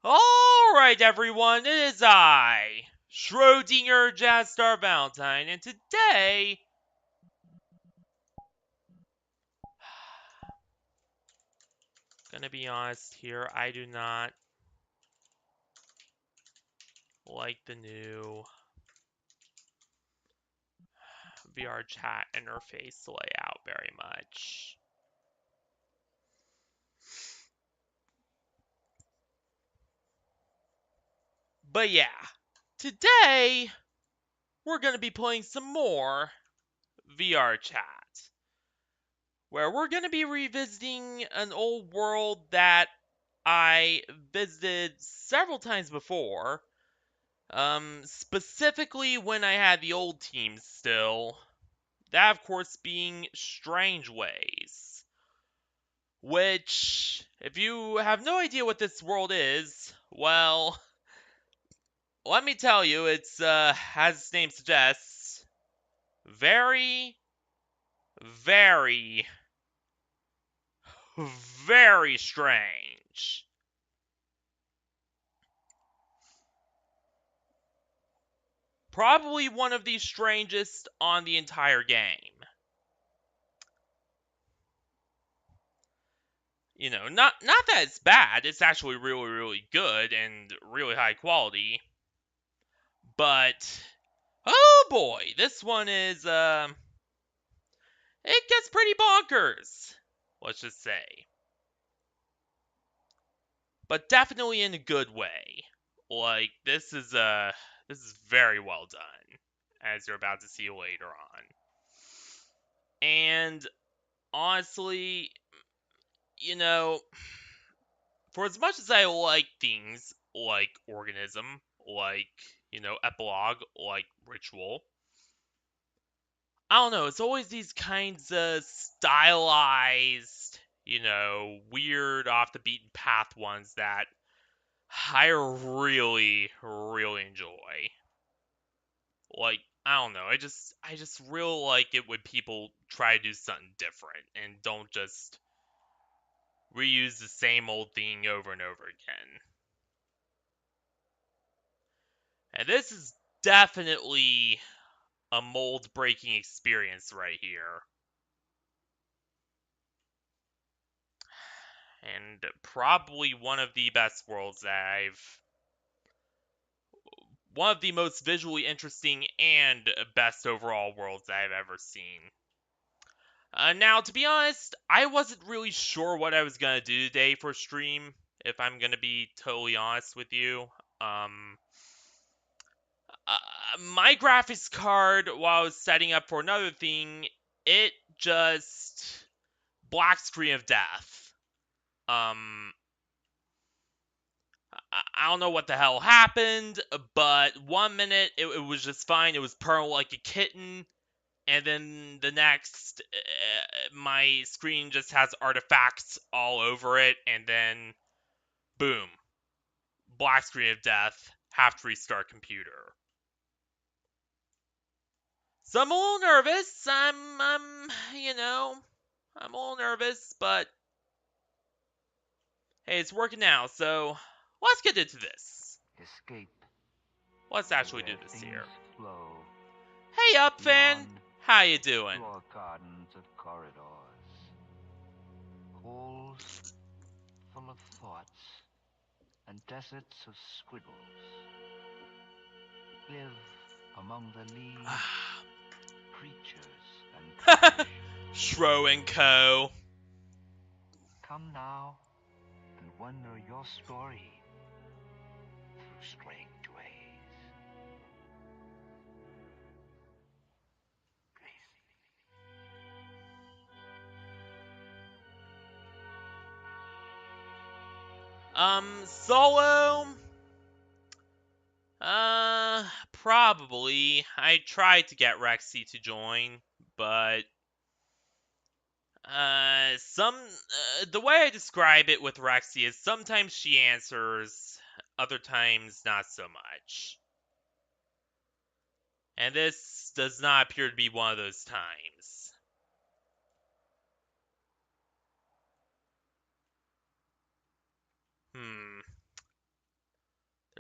Alright everyone, it is I, Schrodinger Jazzstar Valentine, and today... Gonna be honest here, I do not like the new VRChat interface layout very much. But yeah, today we're gonna be playing some more VRChat, where we're gonna be revisiting an old world that I visited several times before. Specifically when I had the old team still. That, of course, being Strangeways. Which, if you have no idea what this world is, well, let me tell you, it's, as its name suggests, very, very, very strange. Probably one of the strangest on the entire game. You know, not that it's bad. It's actually really, really good and really high quality. But oh boy, this one is it gets pretty bonkers. Let's just say. But definitely in a good way. Like this is very well done, as you're about to see later on. And honestly, you know, for as much as I like things like Organism, like, Epilogue, like Ritual, I don't know, it's always these kinds of stylized, weird off the beaten path ones that I really, really enjoy. Like, I don't know, I just really like it when people try to do something different and don't just reuse the same old thing over and over again. And this is definitely a mold breaking experience right here. And probably one of the best worlds that one of the most visually interesting and best overall worlds that I've ever seen. Now, to be honest, I wasn't really sure what I was going to do today for stream, if I'm going to be totally honest with you. My graphics card, while I was setting up for another thing, it just black screen of death. I don't know what the hell happened, but 1 minute it was just fine. It was purring like a kitten, and then the next, my screen just has artifacts all over it, and then boom, black screen of death. Have to restart computer. So I'm a little nervous. I'm a little nervous, but hey, it's working now. So let's get into this. Escape. Let's actually do this here. Flow. Hey, up fan, how you doing? Floor gardens of corridors, halls full of thoughts, and deserts of scribbles. Live among the leaves, creatures and Shro and Co. Come now and wonder your story through strange ways. Solo? Probably. I tried to get Rexy to join, but the way I describe it with Rexy is sometimes she answers, other times not so much. And this does not appear to be one of those times.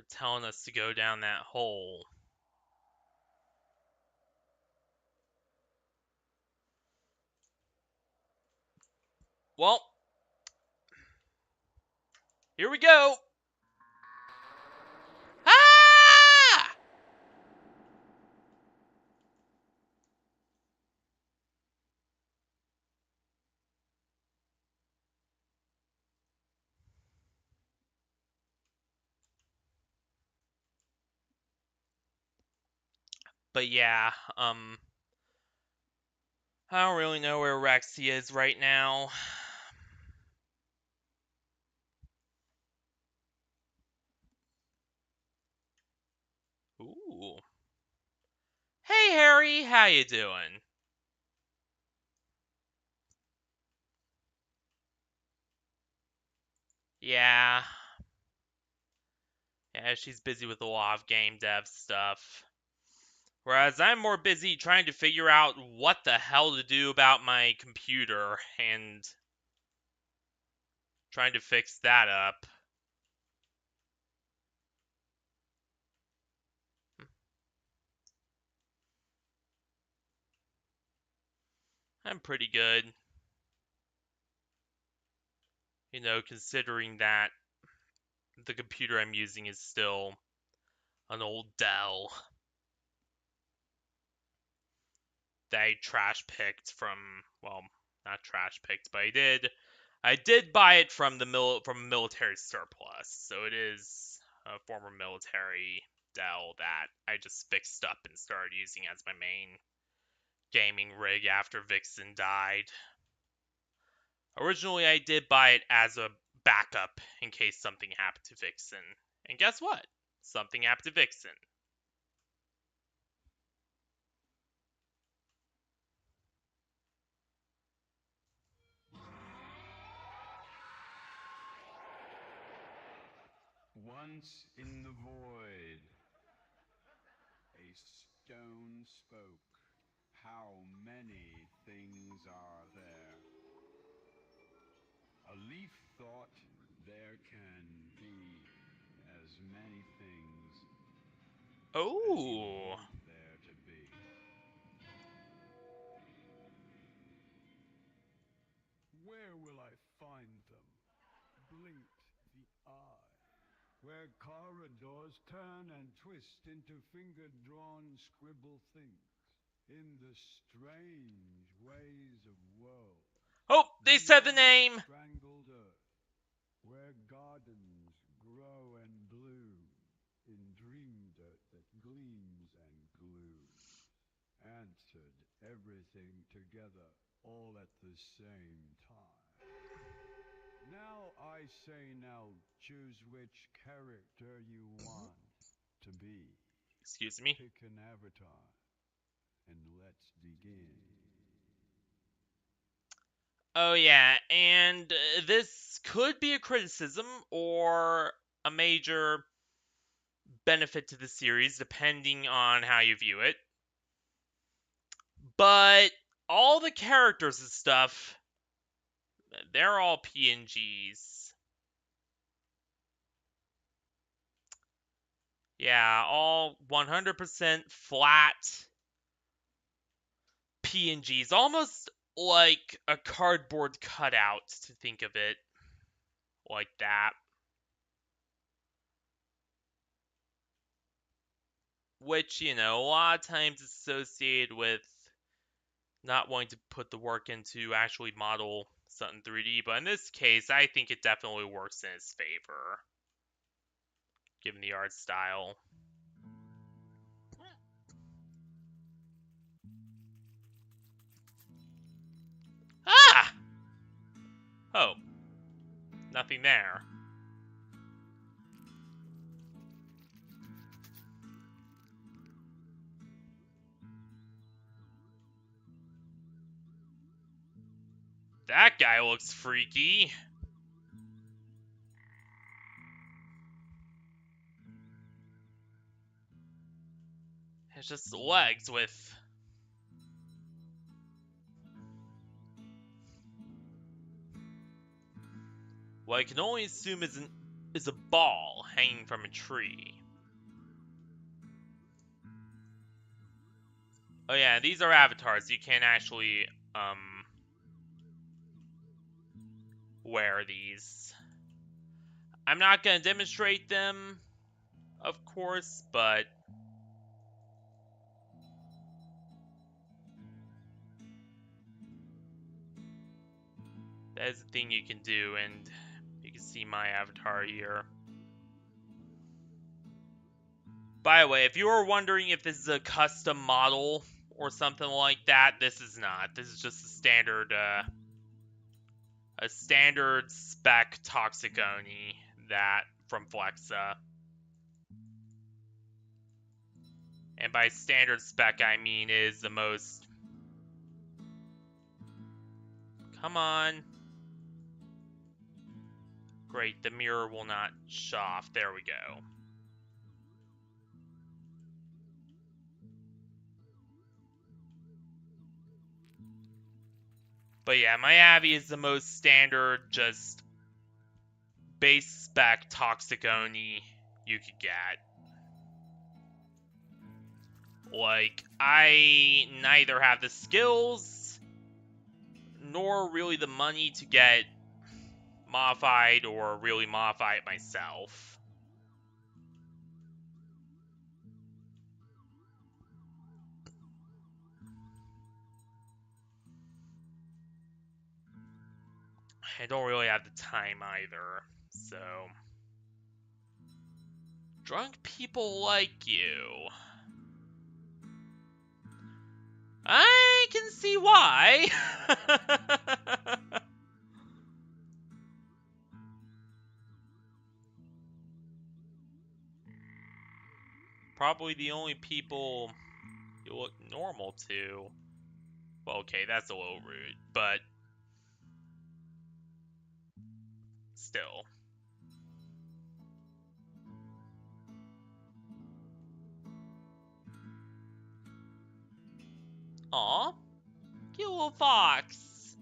telling us to go down that hole. Well, here we go. Ah! But yeah, I don't really know where Rexy is right now. Ooh. Hey Harry, how you doing? Yeah. Yeah, she's busy with a lot of game dev stuff. Whereas I'm more busy trying to figure out what the hell to do about my computer and trying to fix that up. I'm pretty good. Considering that the computer I'm using is still an old Dell that I trash picked from, well, not trash picked, but I did buy it from from military surplus. So it is a former military Dell that I just fixed up and started using as my main gaming rig after Vixen died. Originally, I did buy it as a backup in case something happened to Vixen. And guess what? Something happened to Vixen. Once in the void, a stone spoke. How many things are there? A leaf thought there can be as many things as you Oh, want there to be. Where will I find them? Blinked the eye. Where corridors turn and twist into finger-drawn scribble things. In the strange ways of woe. oh, they said the Beyond name. strangled earth, where gardens grow and bloom in dream dirt that gleams and glues. Answered everything together, all at the same time. Now I say now, choose which character you want to be. Excuse me. Pick an avatar, and let's begin. Oh yeah, and this could be a criticism or a major benefit to the series, depending on how you view it. But all the characters and stuff, they're all PNGs. Yeah, all 100% flat PNGs, almost like a cardboard cutout to think of it like that. Which, a lot of times is associated with not wanting to put the work into actually model something 3D, but in this case, I think it definitely works in its favor, given the art style. Ah! Oh, nothing there. That guy looks freaky. It's just legs with... what I can only assume is a ball hanging from a tree. Oh yeah, these are avatars. You can't actually wear these. I'm not gonna demonstrate them, of course, but that is a thing you can do, and you can see my avatar here. By the way, if you were wondering if this is a custom model or something like that, this is not. This is just a standard spec Toxiconi that from Flexa. And by standard spec, I mean is the most... Come on. Great, the mirror will not shut off. There we go. But yeah, my Abby is the most standard, just base spec Toxiconi you could get. Like, I neither have the skills nor really the money to get modified or really modify it myself. I don't really have the time either, so... Drunk people like you. I can see why. Probably the only people you look normal to. Well, okay, that's a little rude, but still. Aw, cute little fox.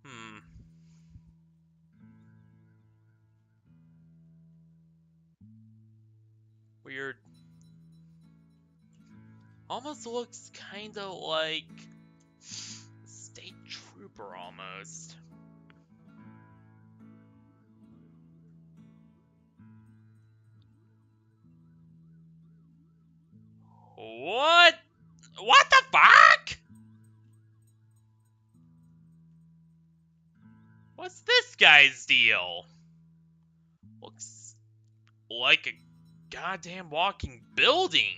Hmm. Weird. Almost looks kinda like state trooper almost. What? What the fuck? What's this guy's deal? Looks like a goddamn walking building.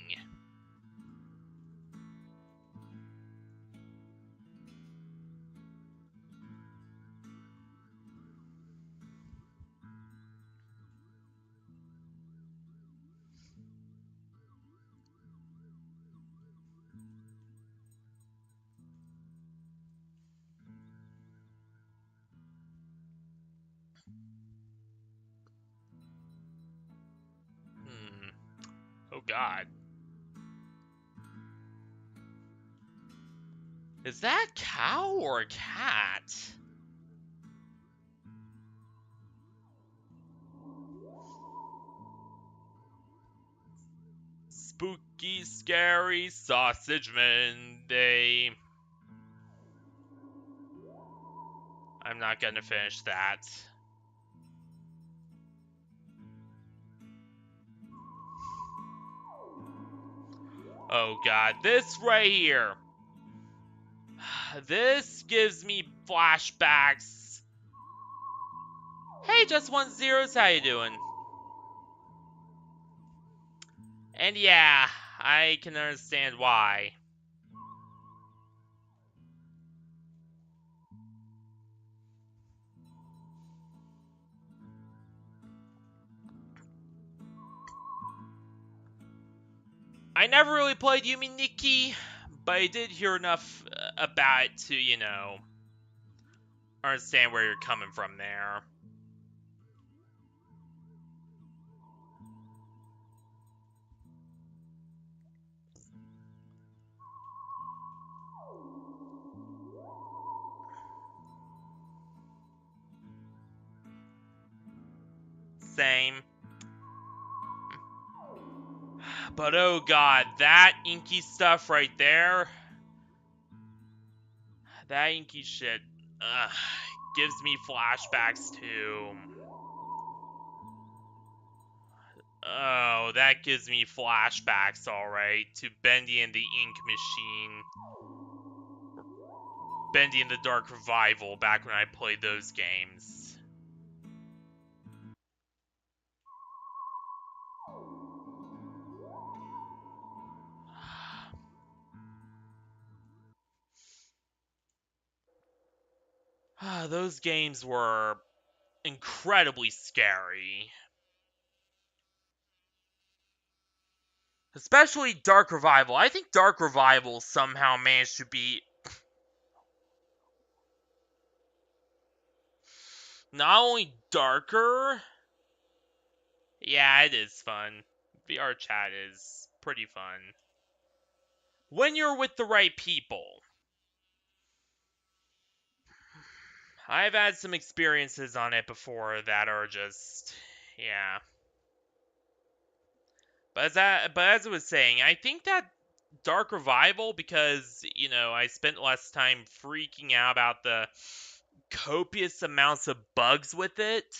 Hmm. Oh god. Is that a cow or a cat? Spooky, scary sausage men. I'm not gonna finish that. Oh god, this right here. This gives me flashbacks. Hey, just one zeros, how you doing? And yeah, I can understand why. I never really played Yumi Nikki, but I did hear enough about it to, you know, understand where you're coming from there. same. But oh god, that inky stuff right there, that inky shit, gives me flashbacks to... Oh, that gives me flashbacks, alright, to Bendy and the Ink Machine. Bendy and the Dark Revival, back when I played those games. Those games were incredibly scary. Especially Dark Revival. I think Dark Revival somehow managed to be not only darker... Yeah, it is fun. VRChat is pretty fun. When you're with the right people. I've had some experiences on it before that are just... Yeah. But as I was saying, I think that Dark Revival, because, you know, I spent less time freaking out about the copious amounts of bugs with it,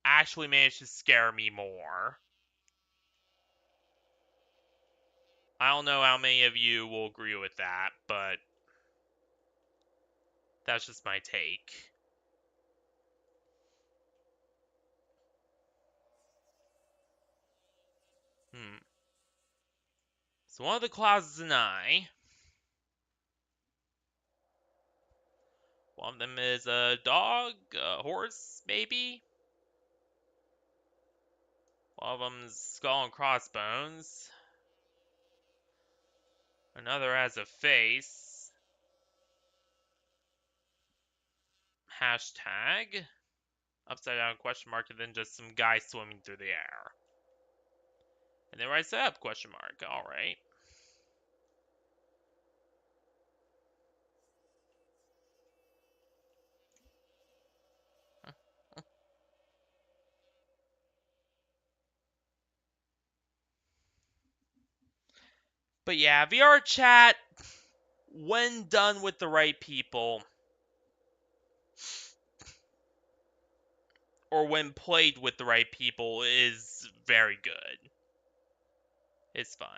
actually managed to scare me more. I don't know how many of you will agree with that, but that's just my take. So one of the clauses and I. One of them is a dog, a horse, maybe. One of them's skull and crossbones. Another has a face. Hashtag. Upside down question mark, and then just some guy swimming through the air. And then right side up question mark. Alright. But yeah, VRChat, when done with the right people, or when played with the right people, is very good. It's fun.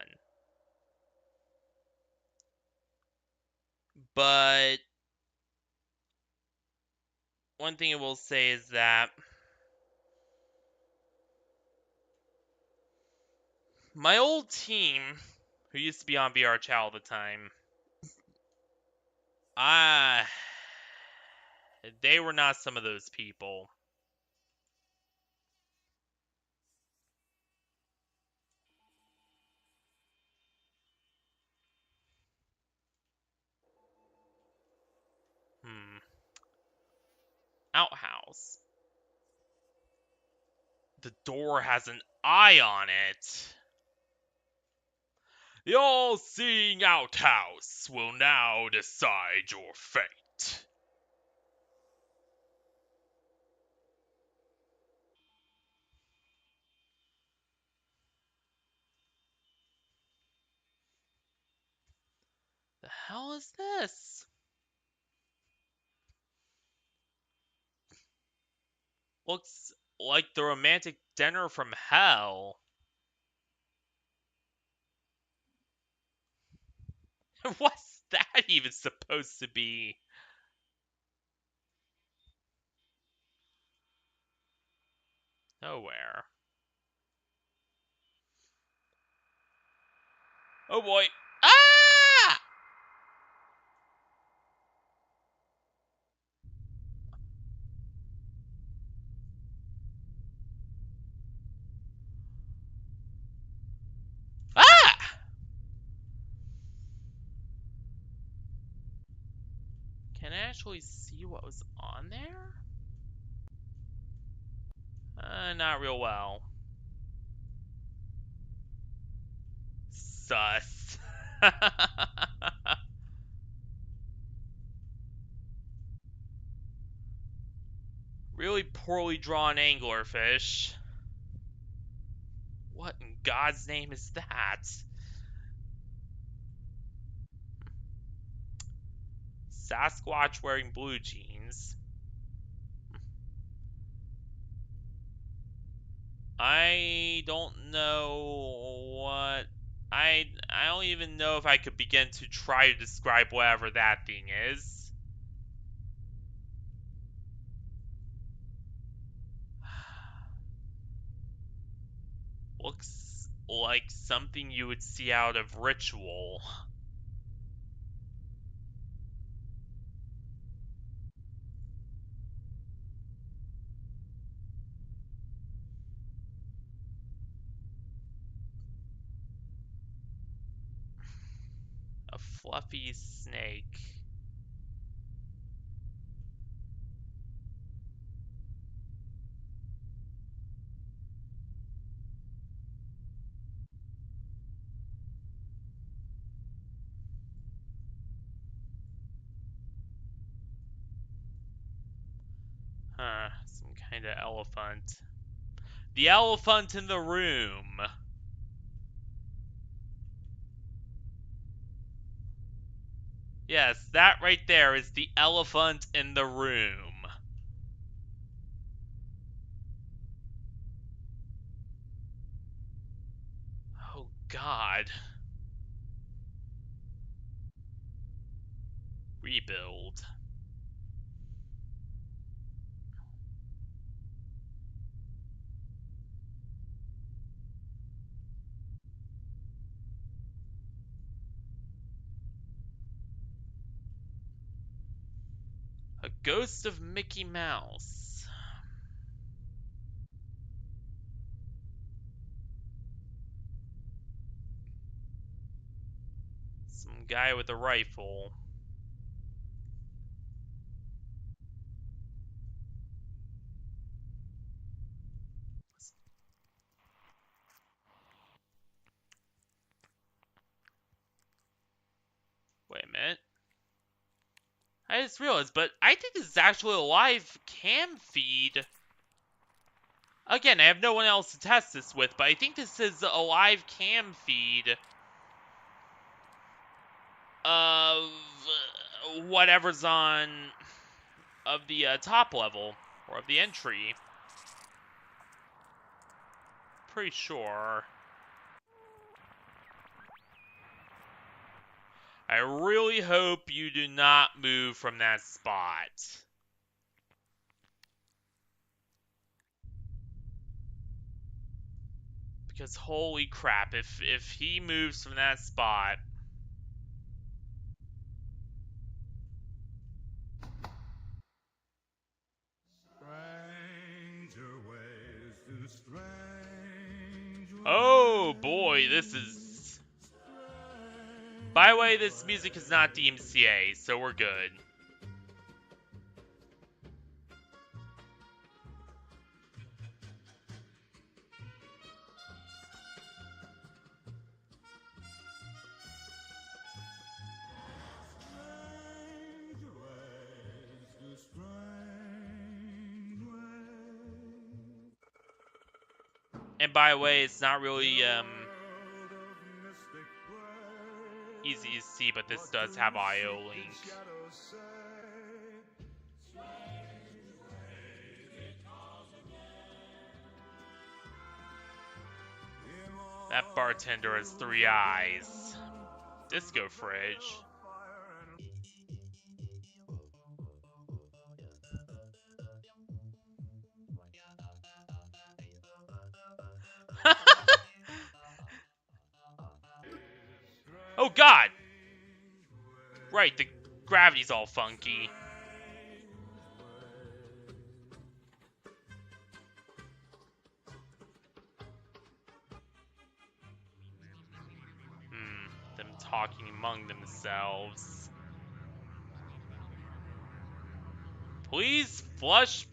But one thing I will say is that my old team, who used to be on VRChat all the time, they were not some of those people. Outhouse. The door has an eye on it. The all-seeing outhouse will now decide your fate. The hell is this? Looks like the romantic dinner from hell. What's that even supposed to be? Nowhere. Oh boy. Ah! Ah! Can I actually see what was on there? Not real well. Sus. Really poorly drawn anglerfish. God's name is that? Sasquatch wearing blue jeans. I don't know what... I don't even know if I could begin to try to describe whatever that thing is. Looks like something you would see out of Ritual. A fluffy snake. Huh, some kind of elephant. The elephant in the room. Yes, that right there is the elephant in the room. Oh God. Rebuild. A ghost of Mickey Mouse. Some guy with a rifle. Wait a minute. I just realized, but I think this is actually a live cam feed. Again, I have no one else to test this with, but I think this is a live cam feed of whatever's on of the top level or of the entry. Pretty sure. I really hope you do not move from that spot. Because holy crap, if he moves from that spot... Oh boy, this is... By the way, this music is not DMCA, so we're good. And by the way, it's not really easy to see, but this does have IO link. That bartender has 3 eyes. Disco fridge. Oh god! Right, the gravity's all funky. Them talking among themselves. Please flush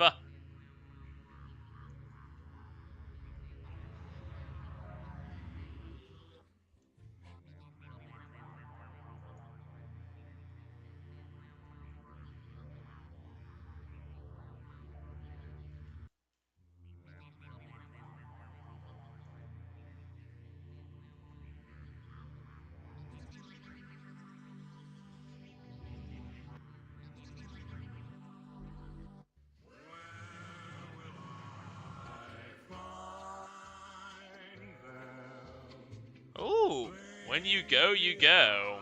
When you go, you go.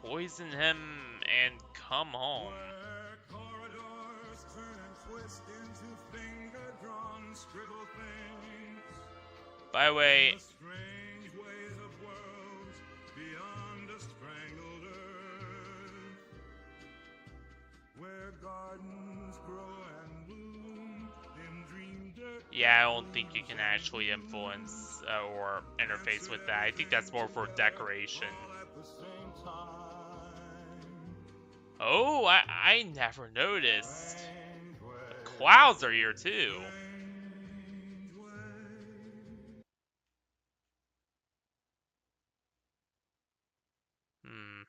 Poison him and come home. Where corridors turn and twist into finger-drawn scribble things. By the way, The strange ways of worlds beyond a strangled earth. Where gardens grow and bloom in dream dirt. yeah, I don't think you can actually influence or interface with that. I think that's more for decoration. All at the same time. Oh, I never noticed. Strange ways. Clouds are here too. Strange ways. Hmm.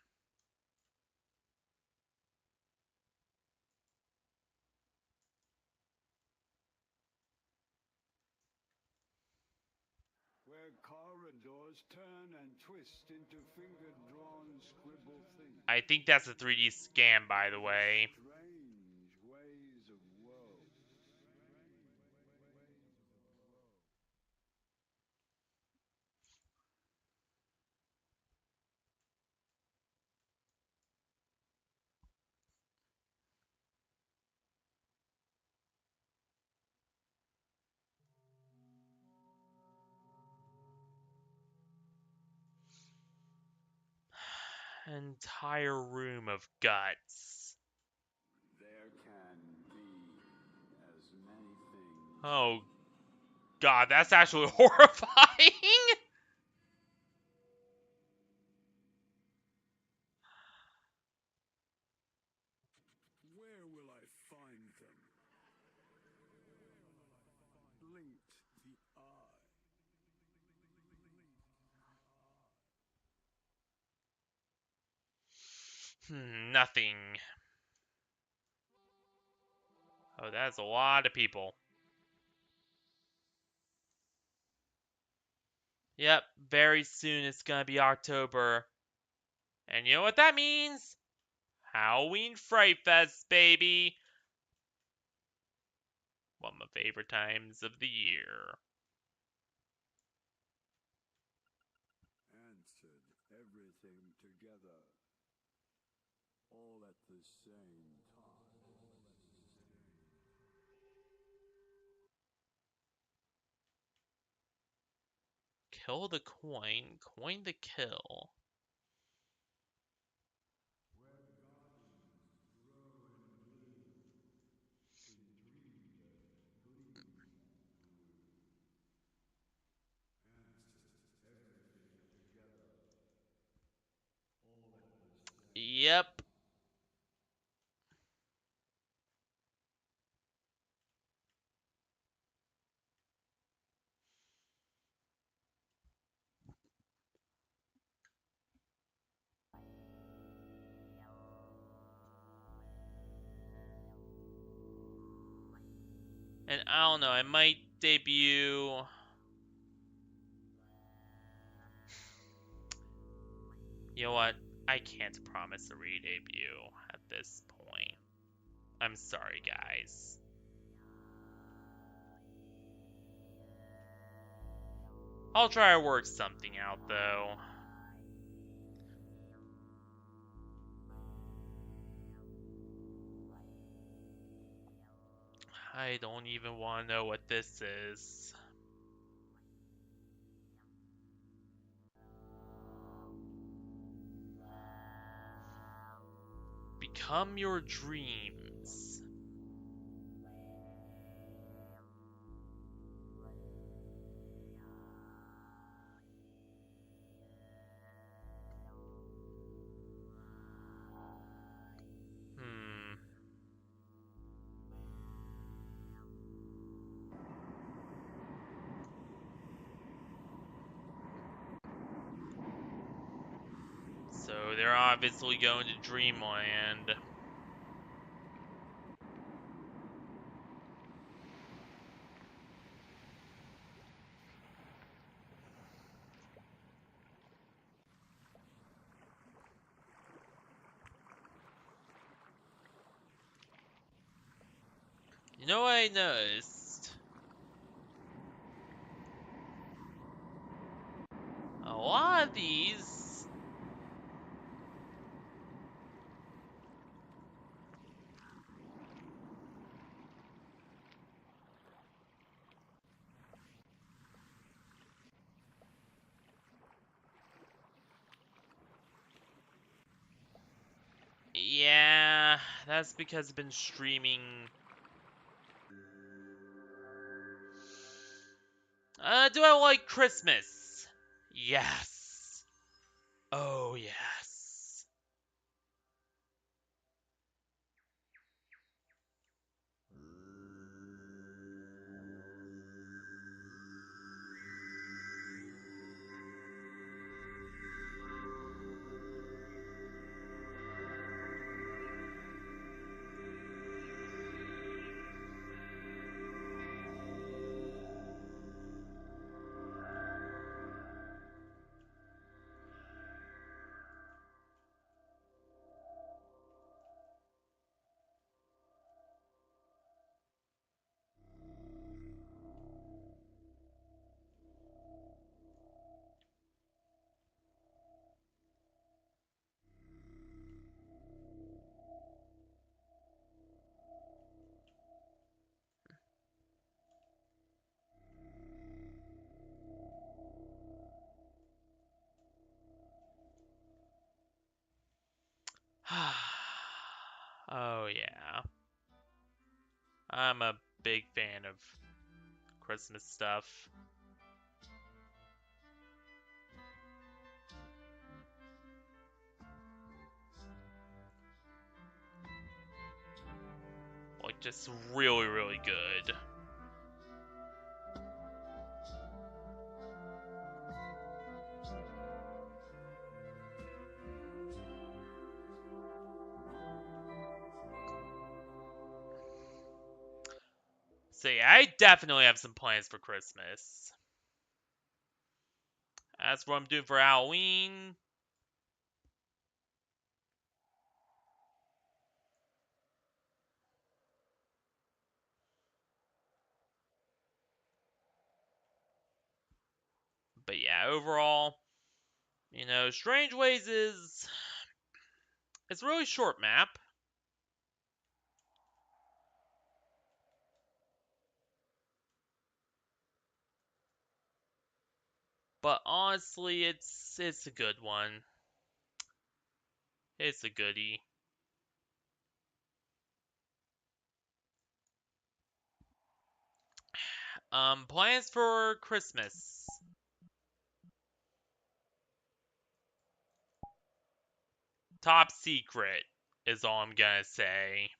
Where corridors turn and twist into finger-drawn scribble things. I think that's a 3D scan, by the way. Strange ways of worlds. Entire room of guts. There can be as many things. Oh, God, that's actually horrifying. Where will I find them? Blinked the eye. Nothing. Oh, that's a lot of people. Yep, very soon it's gonna be October. And you know what that means? Halloween Fright Fest, baby! One of my favorite times of the year. Answered everything together. All at the same time. Kill the coin, coin the kill. Yep. And I don't know, I might debut. You know what? I can't promise a re-debut at this point. I'm sorry, guys. I'll try to work something out, though. I don't even want to know what this is. Become your dreams. Hmm. So they're obviously going to Dreamland. You know what I noticed? A lot of these. Yeah, that's because I've been streaming. Do I like Christmas? Yes. Oh, yes. Oh, yeah. I'm a big fan of Christmas stuff. Like, just really, really good. So yeah, I definitely have some plans for Christmas. That's what I'm doing for Halloween. But yeah, overall, Strangeways is it's a really short map. But honestly, it's a good one. It's a goodie. Plans for Christmas. Top secret is all I'm gonna say.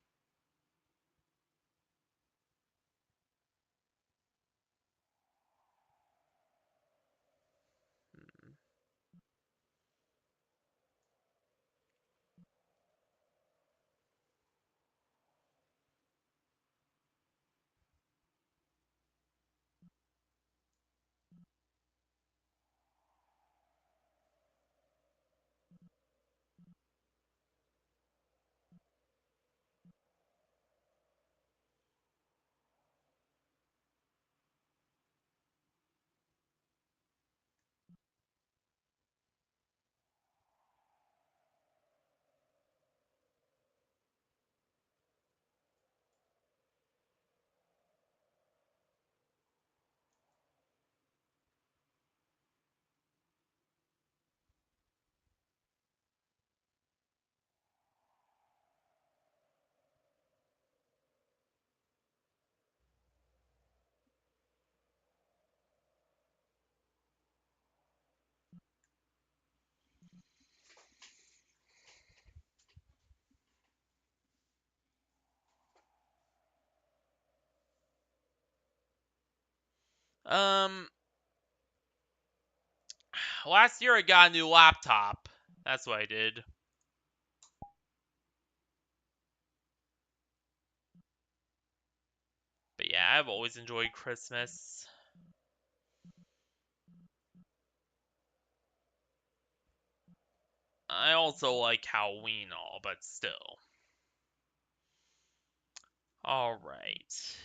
Um, last year I got a new laptop. That's what I did. But yeah, I've always enjoyed Christmas. I also like Halloween and all, but still. Alright.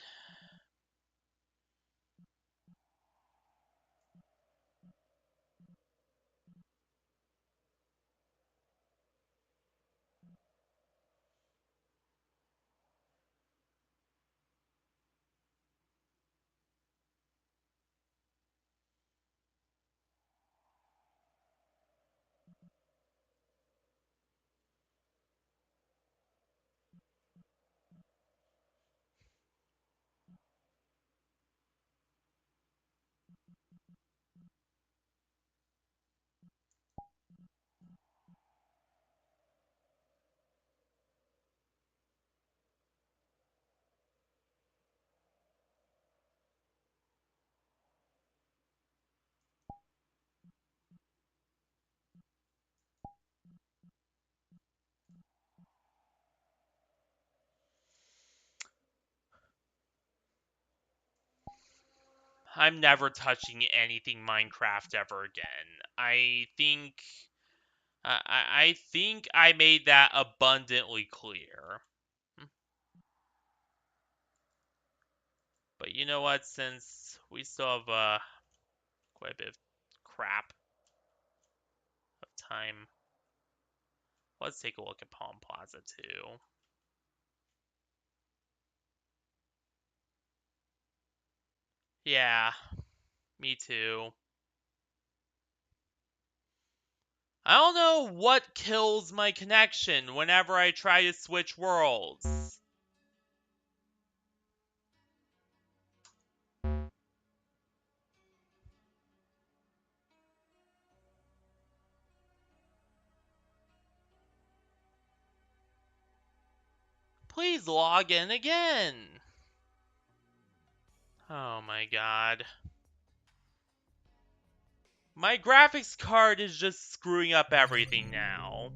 I'm never touching anything Minecraft ever again. I think I made that abundantly clear. But you know what? Since we still have quite a bit of crap of time, let's take a look at Palm Plaza too. Yeah, me too. I don't know what kills my connection whenever I try to switch worlds. Please log in again. Oh my god. My graphics card is just screwing up everything now.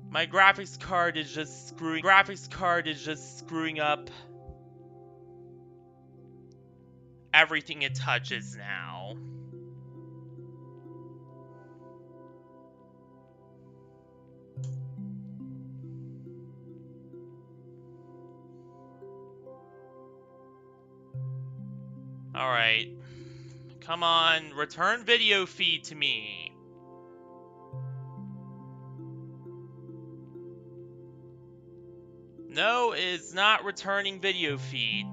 My graphics card is just screwing up everything it touches now. Alright. Come on, return video feed to me. No, it's not returning video feed.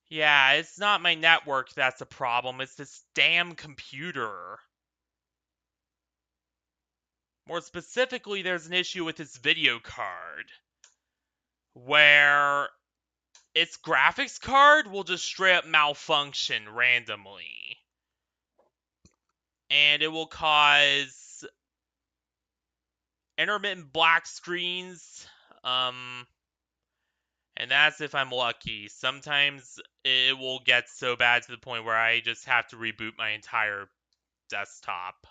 Yeah, it's not my network that's a problem, it's this damn computer. More specifically, there's an issue with this video card, where its graphics card will just straight up malfunction randomly. And it will cause intermittent black screens, and that's if I'm lucky. Sometimes it will get so bad to the point where I just have to reboot my entire desktop.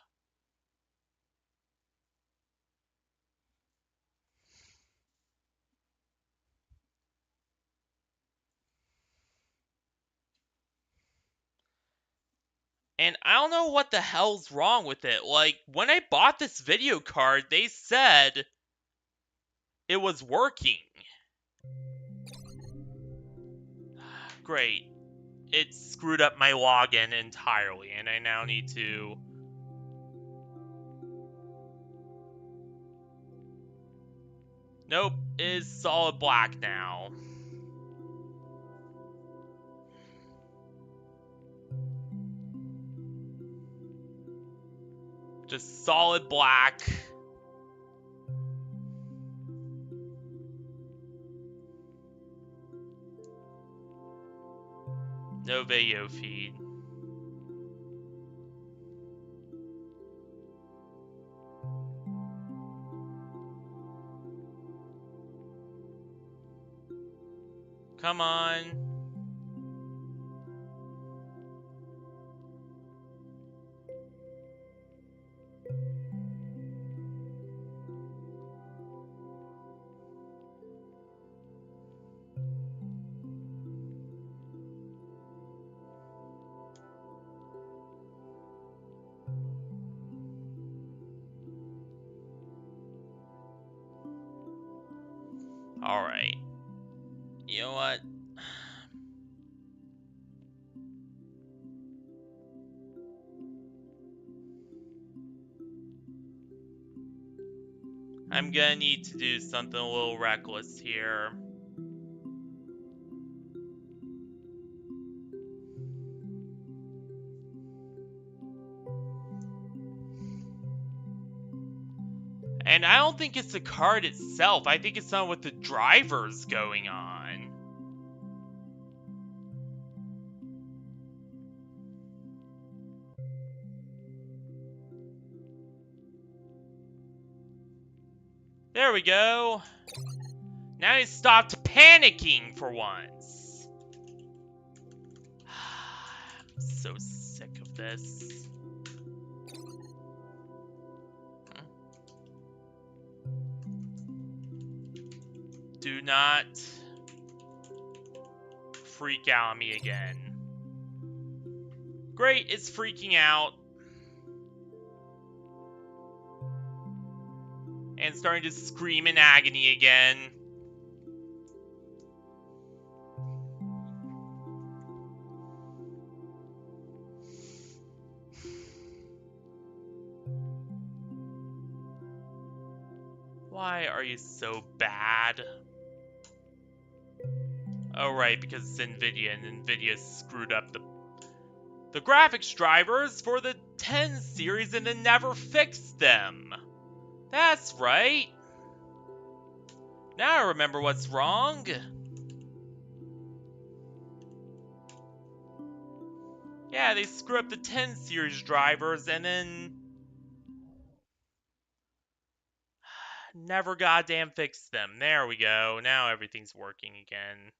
And I don't know what the hell's wrong with it. Like, when I bought this video card, they said it was working. Great. It screwed up my login entirely, and I now need to... Nope, is solid black now. Just solid black. No video feed. Come on. Alright. You know what? I'm gonna need to do something a little reckless here. And I don't think it's the card itself. I think it's something with the drivers going on. There we go. Now he stopped panicking for once. I'm so sick of this. Do not freak out on me again. Great, it's freaking out. And starting to scream in agony again. Why are you so bad? Oh right, because it's NVIDIA, and NVIDIA screwed up the graphics drivers for the 10 series and then never fixed them. That's right. Now I remember what's wrong. Yeah, they screw up the 10 series drivers and then never goddamn fixed them. There we go. Now everything's working again.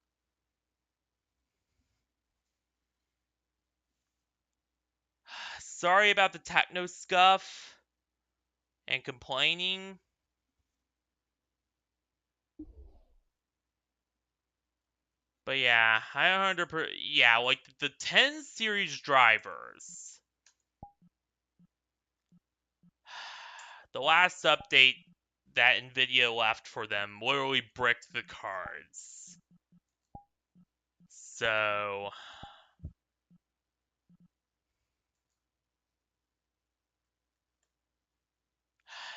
Sorry about the techno scuff and complaining. But yeah, yeah, like the 10 series drivers. The last update that Nvidia left for them literally bricked the cards. So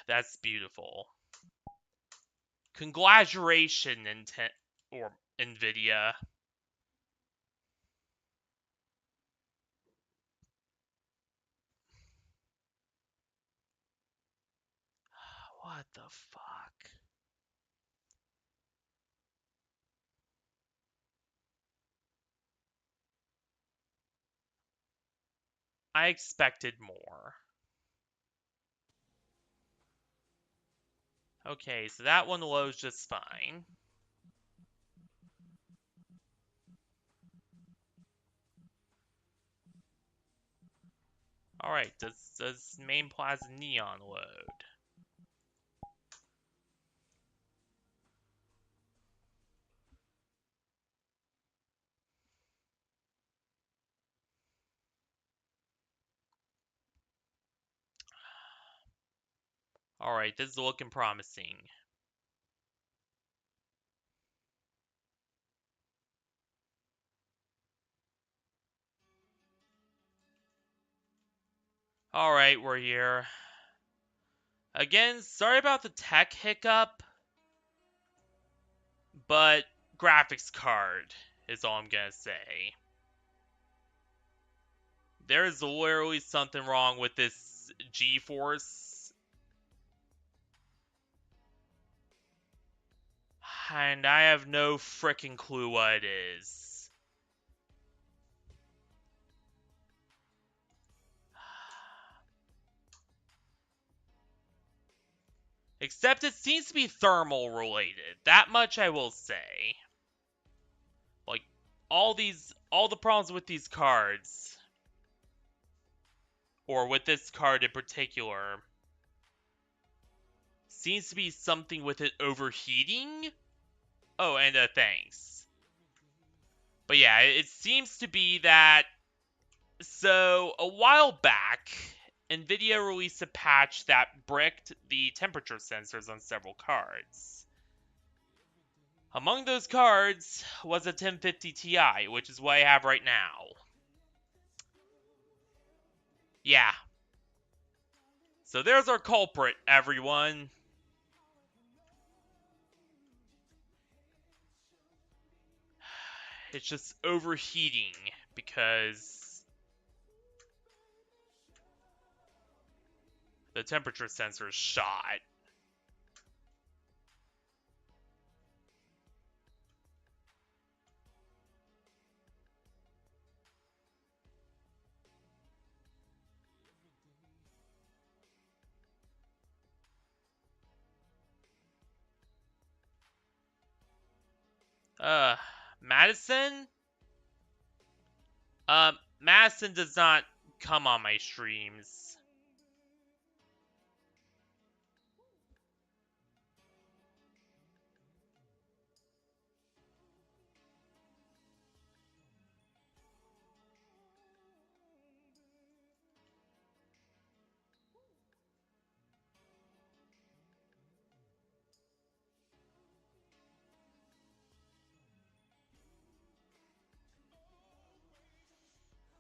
that's beautiful. Congratulations, Nvidia. What the fuck? I expected more. Okay, so that one loads just fine. Alright, does main Plaza Neon load? Alright, this is looking promising. Alright, we're here. Again, sorry about the tech hiccup, but graphics card is all I'm gonna say. There is literally something wrong with this GeForce, and I have no freaking clue what it is. Except it seems to be thermal related. That much I will say. Like, all the problems with these cards, or with this card in particular, seems to be something with it overheating. Oh, and thanks. But yeah, it seems to be that. So, a while back, NVIDIA released a patch that bricked the temperature sensors on several cards. Among those cards was a 1050 Ti, which is what I have right now. Yeah. So there's our culprit, everyone. It's just overheating because the temperature sensor is shot. Uh, Madison? Madison does not come on my streams.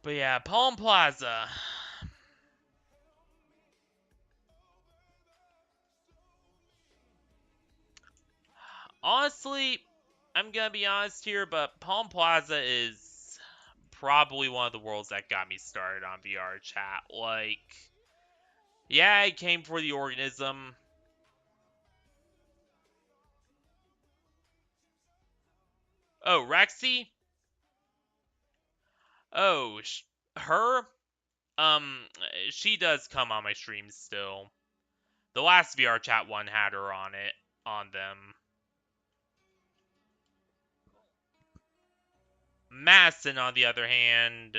But yeah, Palm Plaza. Honestly, I'm gonna be honest here, but Palm Plaza is probably one of the worlds that got me started on VRChat. Like, yeah, I came for the organism. Oh, Rexy? Oh, her? Um, she does come on my streams still. The last VRChat one had her on it, on them. Madison, on the other hand,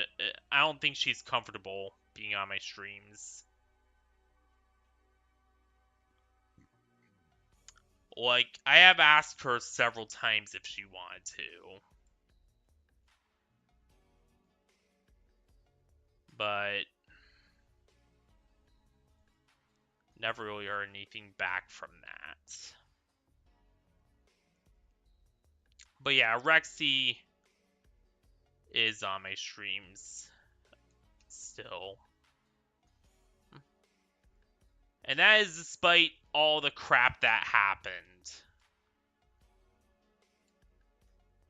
I don't think she's comfortable being on my streams. Like, I have asked her several times if she wanted to, but never really heard anything back from that. But yeah, Rexy is on my streams still. And that is despite all the crap that happened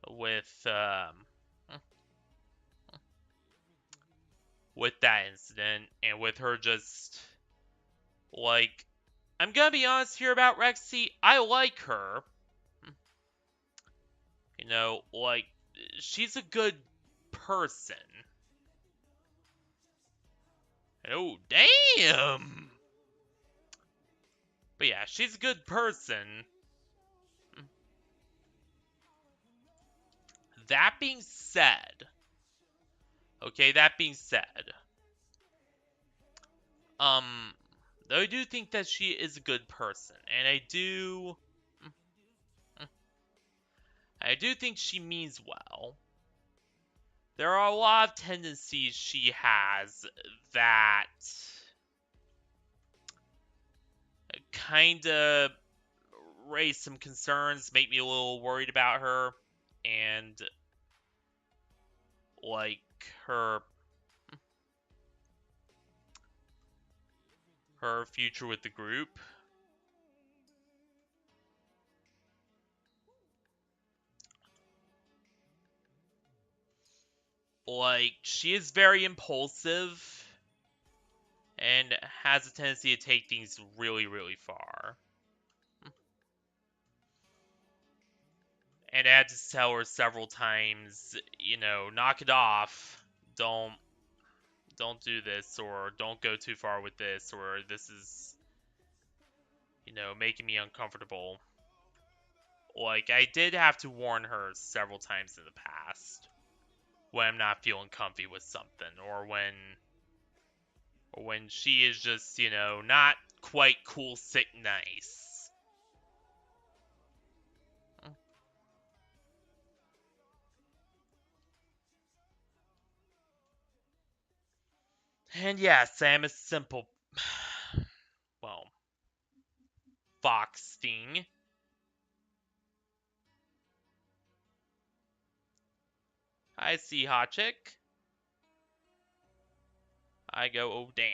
with with that incident and with her just like, I'm gonna be honest here about Rexy. I like her. You know, like, she's a good person. Oh, damn! But yeah, she's a good person. That being said, that being said, though I do think that she is a good person, and I do think she means well. There are a lot of tendencies she has that kind of raise some concerns, make me a little worried about her, and like her future with the group. Like, she is very impulsive and has a tendency to take things really, really far. And I had to tell her several times, knock it off. Don't do this, or don't go too far with this, or this is, making me uncomfortable. Like, I did have to warn her several times in the past when I'm not feeling comfy with something, or when she is just, not quite cool, sick, nice. And yeah, Sam is simple. Well, Fox Sting. I see hot chick. I go, oh damn.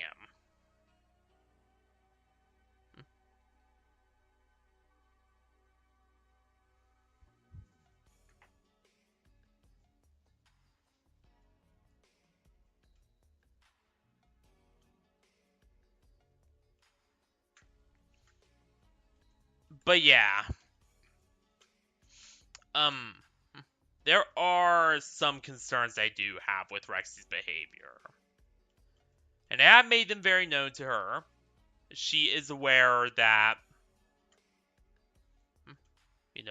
But yeah. Um, there are some concerns I do have with Rexy's behavior. And I have made them very known to her. She is aware that,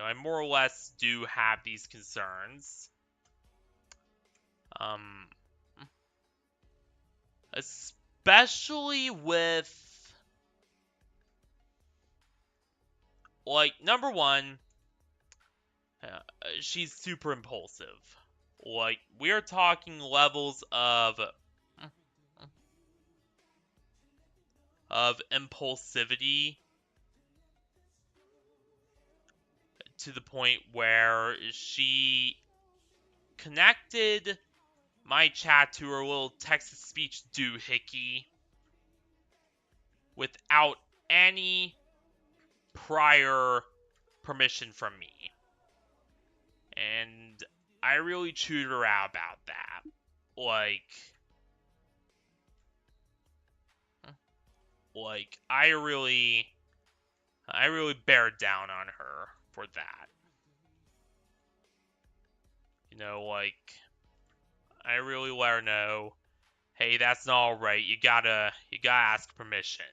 I more or less do have these concerns. Especially with, like, number one, she's super impulsive. Like, we are talking levels of impulsivity to the point where she connected my chat to her little text-to-speech doohickey without any prior permission from me. And I really chewed her out about that. Like I really bared down on her for that. Like, I really let her know, hey, that's not alright, you gotta ask permission.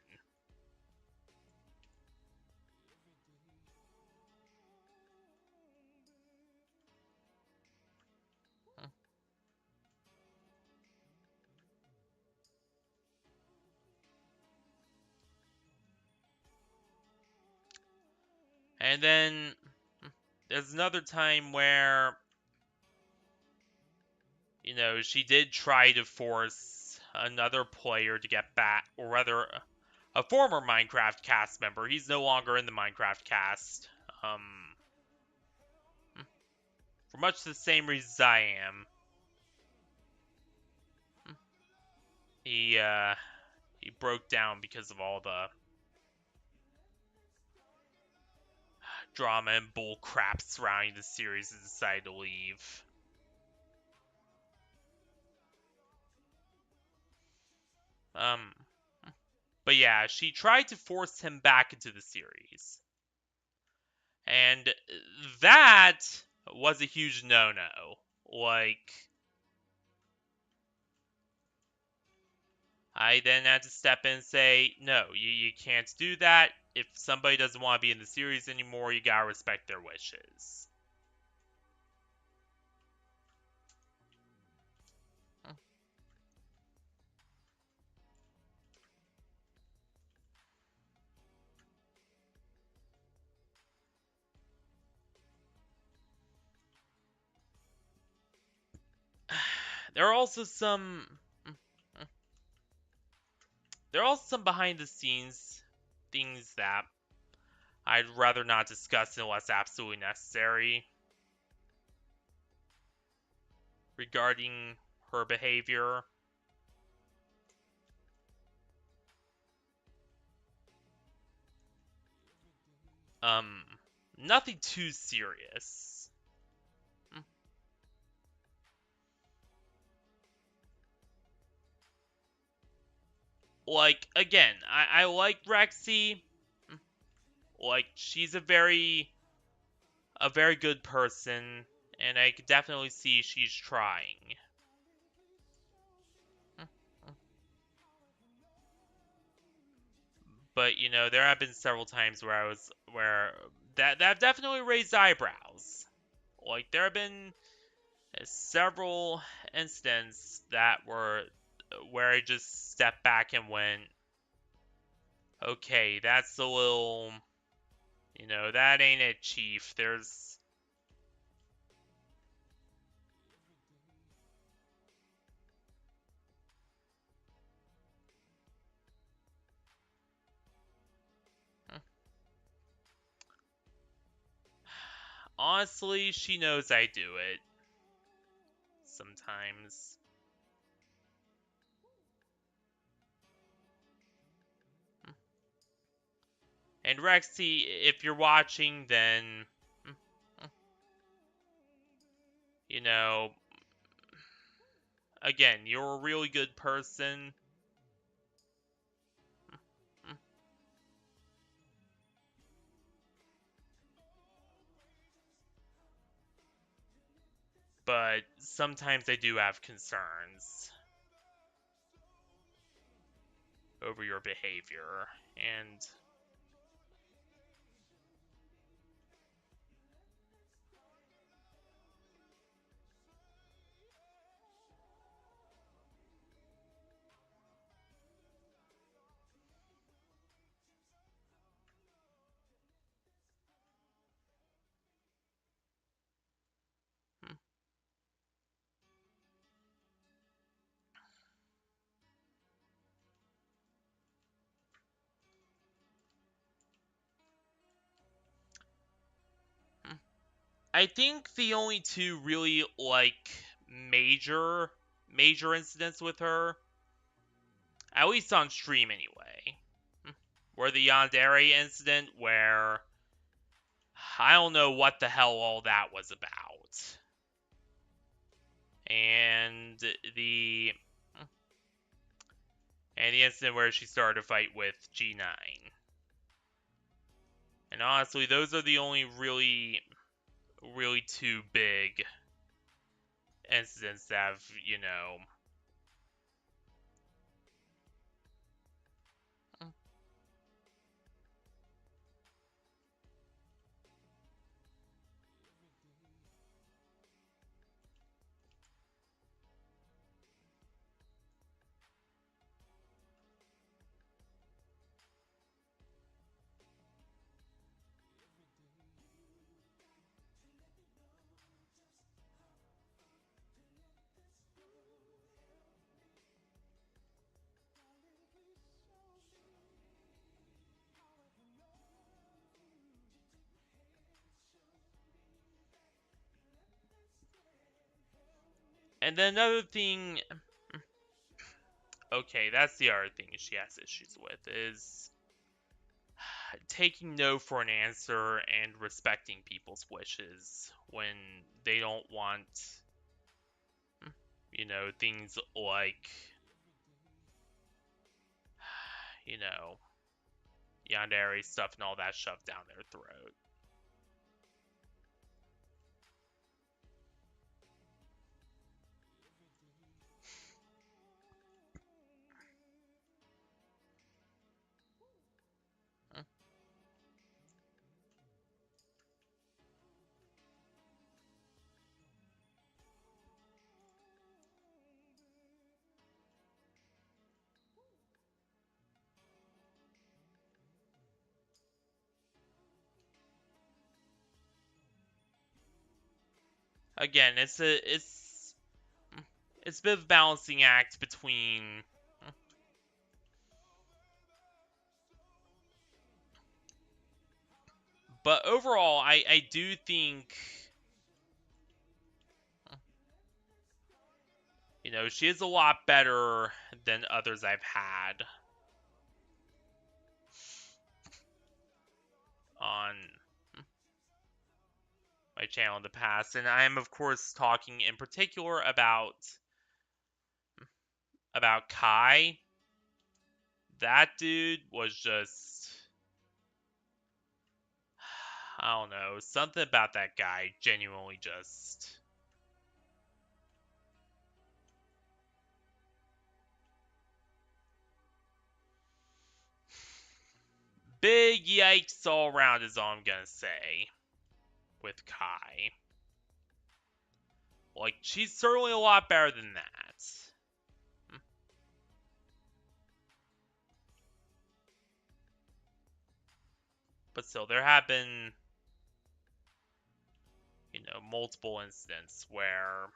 And then there's another time where, she did try to force another player to get back, or rather, a former Minecraft cast member. He's no longer in the Minecraft cast. For much the same reasons I am. He broke down because of all the drama and bull crap surrounding the series and decided to leave. But yeah, she tried to force him back into the series. And that was a huge no-no. Like, I then had to step in and say, no, you can't do that. If somebody doesn't want to be in the series anymore, you gotta respect their wishes. There are also some behind the scenes things that I'd rather not discuss unless absolutely necessary regarding her behavior. Nothing too serious. Like, again, I like Rexy. Like, she's a very good person, and I could definitely see she's trying. But, there have been several times where that definitely raised eyebrows. Like, there have been several incidents that were where I just stepped back and went, okay, that's a little, that ain't it, Chief. There's honestly, she knows I do it sometimes. And Rexy, if you're watching, then, again, you're a really good person. But sometimes I do have concerns over your behavior. And I think the only two really like major incidents with her, at least on stream anyway, were the Yandere incident where I don't know what the hell all that was about. And the incident where she started a fight with G9. And honestly, those are the only really two big incidents that have, and then another thing, okay, that's the other thing she has issues with, is taking no for an answer and respecting people's wishes when they don't want, things like, yandere stuff and all that shoved down their throat. Again, it's a bit of a balancing act between, but overall, I do think, she is a lot better than others I've had on my channel in the past, and I am of course talking in particular about Kai. That dude was just, I don't know, something about that guy genuinely just big yikes all around is all I'm gonna say with Kai. Like, she's certainly a lot better than that. But still, there have been, multiple incidents where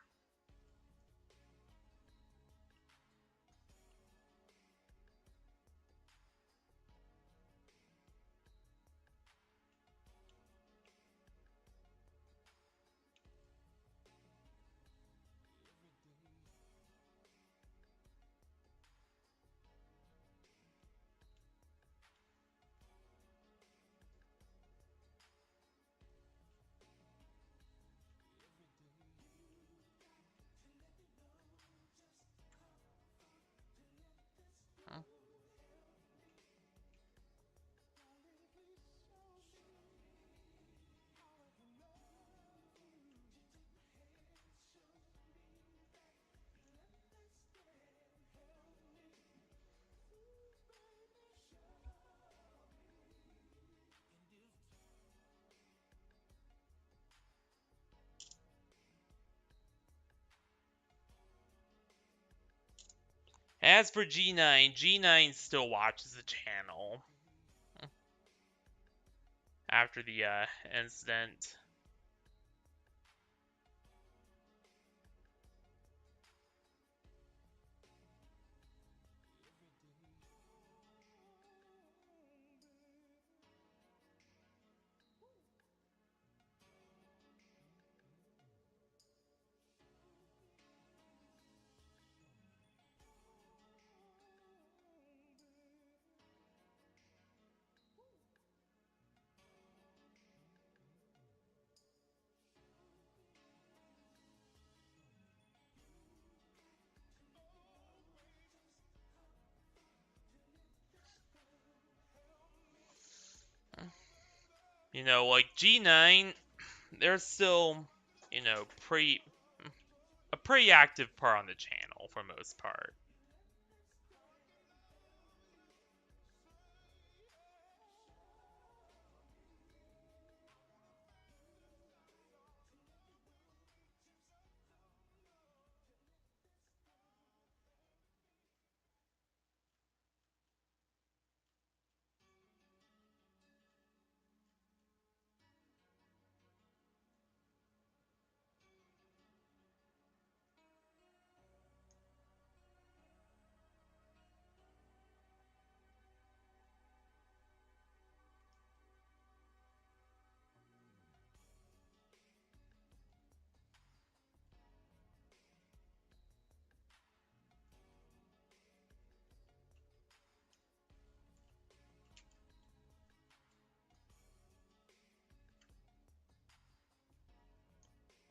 as for G9, G9 still watches the channel after the incident. like G9, they're still, pretty a pretty active part on the channel for most part.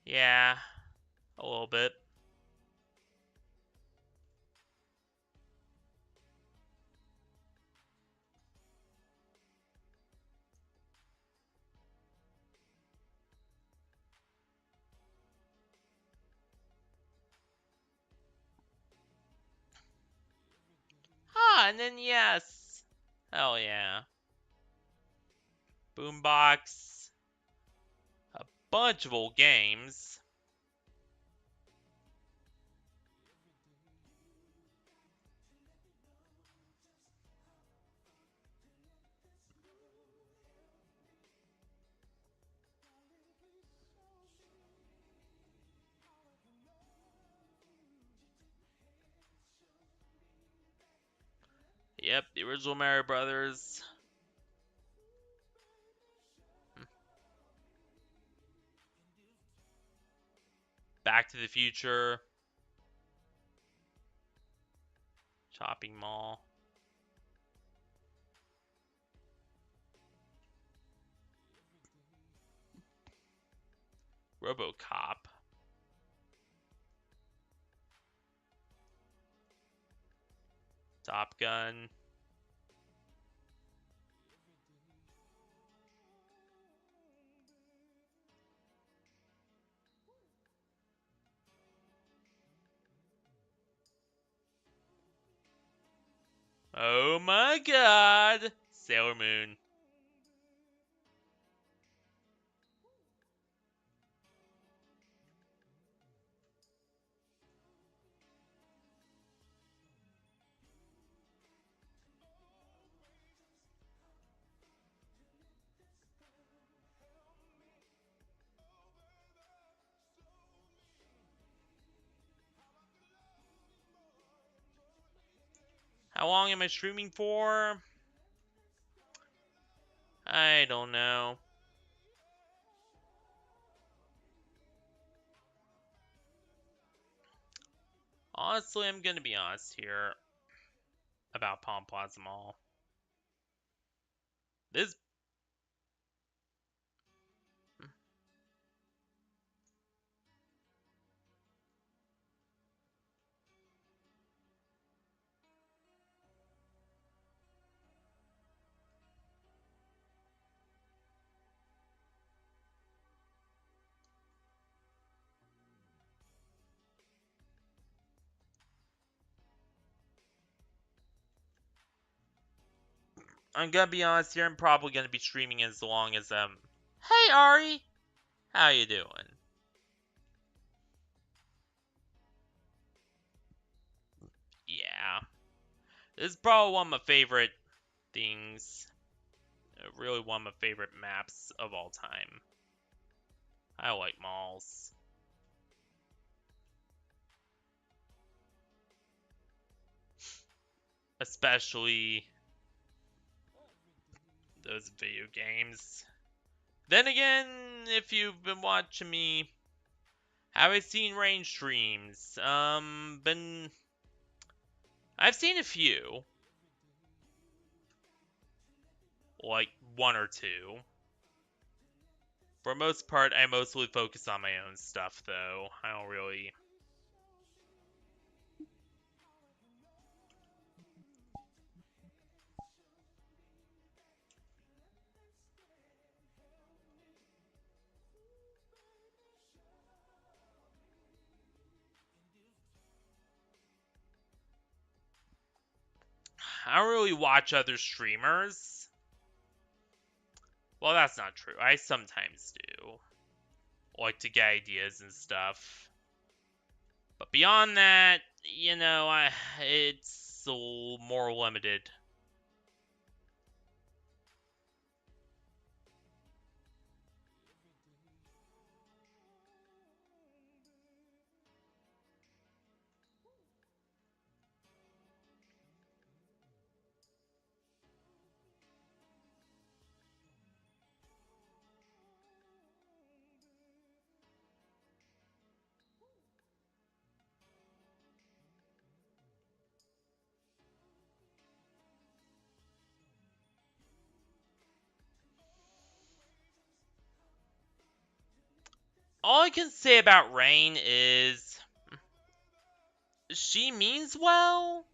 Yeah, a little bit. Ah, and then yes. Hell yeah. Boombox. A bunch of old games. Yep, the original Mario Brothers. Back to the Future. Shopping Mall. RoboCop. Top Gun. Oh my god! Sailor Moon. How long am I streaming for? I don't know. Honestly, I'm gonna be honest here about Palm Plaza Mall. This I'm gonna be honest here. I'm probably gonna be streaming as long as Hey Ari, how you doing? Yeah, this is probably one of my favorite things. Really, one of my favorite maps of all time. I like malls, especially those video games. Then again, if you've been watching me, have I seen range streams? I've seen a few, like one or two. For the most part, I mostly focus on my own stuff, though. I don't really. I don't really watch other streamers. Well, that's not true. I sometimes do. Like to get ideas and stuff. But beyond that, it's a little more limited. All I can say about Rain is she means well.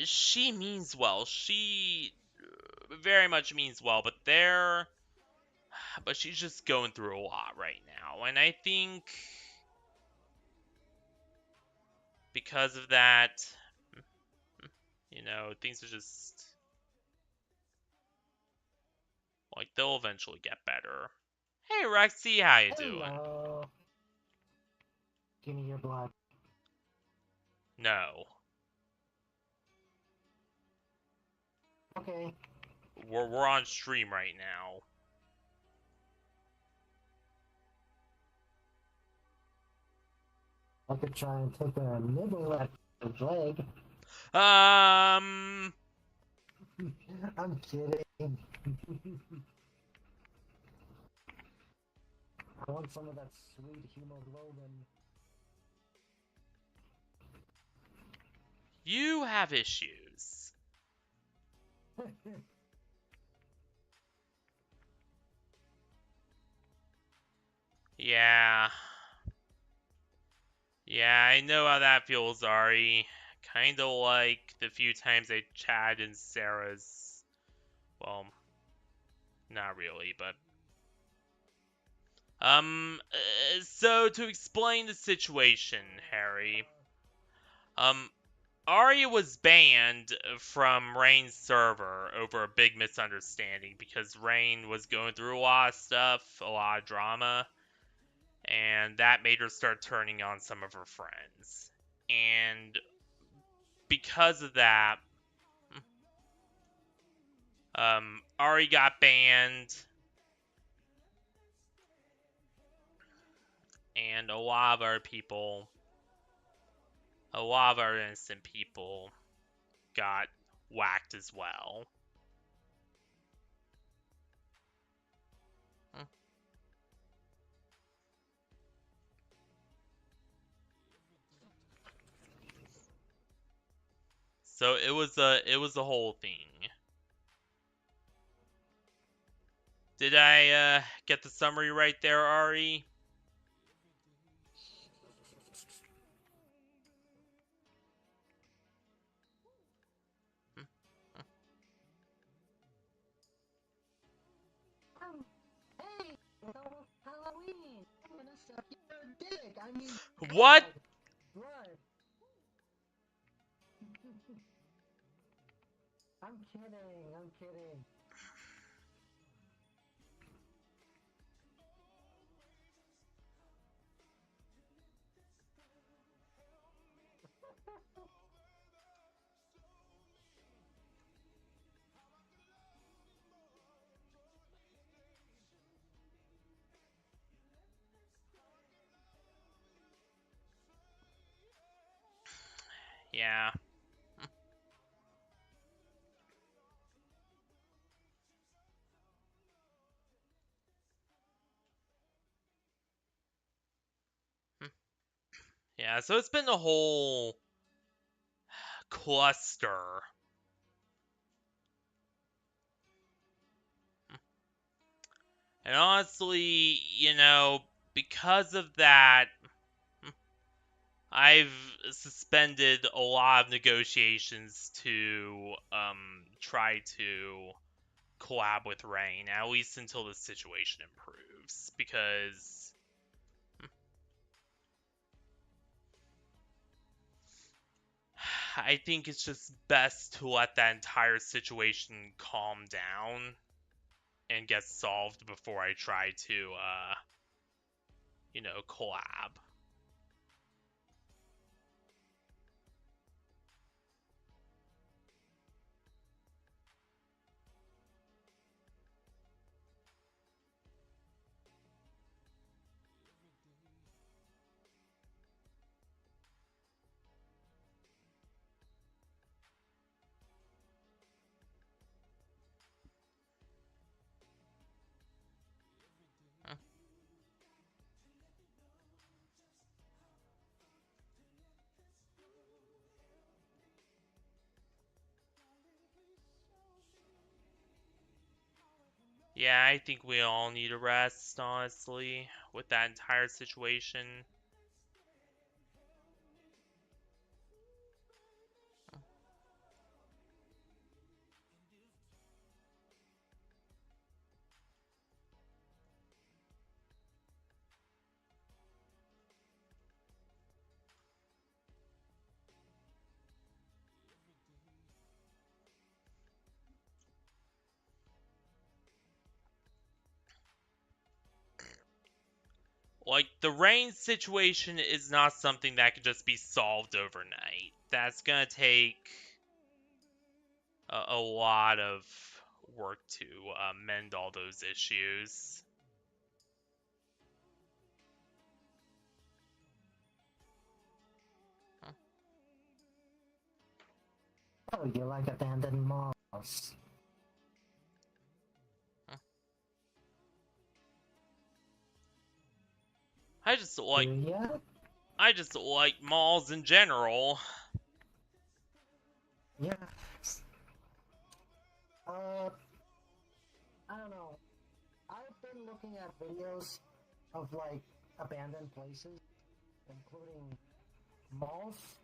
She means well. She very much means well, but she's just going through a lot right now, and I think because of that, things are just like they'll eventually get better. Hey Rexy, how you doing? Hello. Give me your blood. No, Okay. we're on stream right now. I could try and take a nibble at his leg. Um, I'm kidding. I want some of that sweet hemoglobin. you have issues. Yeah. Yeah, I know how that feels, Ari. Kinda like the few times I chatted in Sarah's. Well, not really, but. So to explain the situation, Harry. Arya was banned from Rain's server over a big misunderstanding because Rain was going through a lot of stuff, a lot of drama, and that made her start turning on some of her friends. And because of that, Ari got banned, and a lot of our innocent people got whacked as well. So it was a whole thing. Did I get the summary right there, Ari? Hey, it's almost Halloween. I'm gonna suck your dick. I mean, What? blood. I'm kidding. I'm kidding. Yeah. Yeah, so it's been a whole cluster. And honestly, because of that, I've suspended a lot of negotiations to try to collab with Rain, at least until the situation improves. Because I think it's just best to let that entire situation calm down and get solved before I try to, collab. Yeah, I think we all need a rest, honestly, with that entire situation. Like, the rain situation is not something that can just be solved overnight. That's gonna take a lot of work to mend all those issues. Oh, you like abandoned malls? I just Do like ya? I just like malls in general. Yeah. Uh, I don't know. I've been looking at videos of like abandoned places, including malls.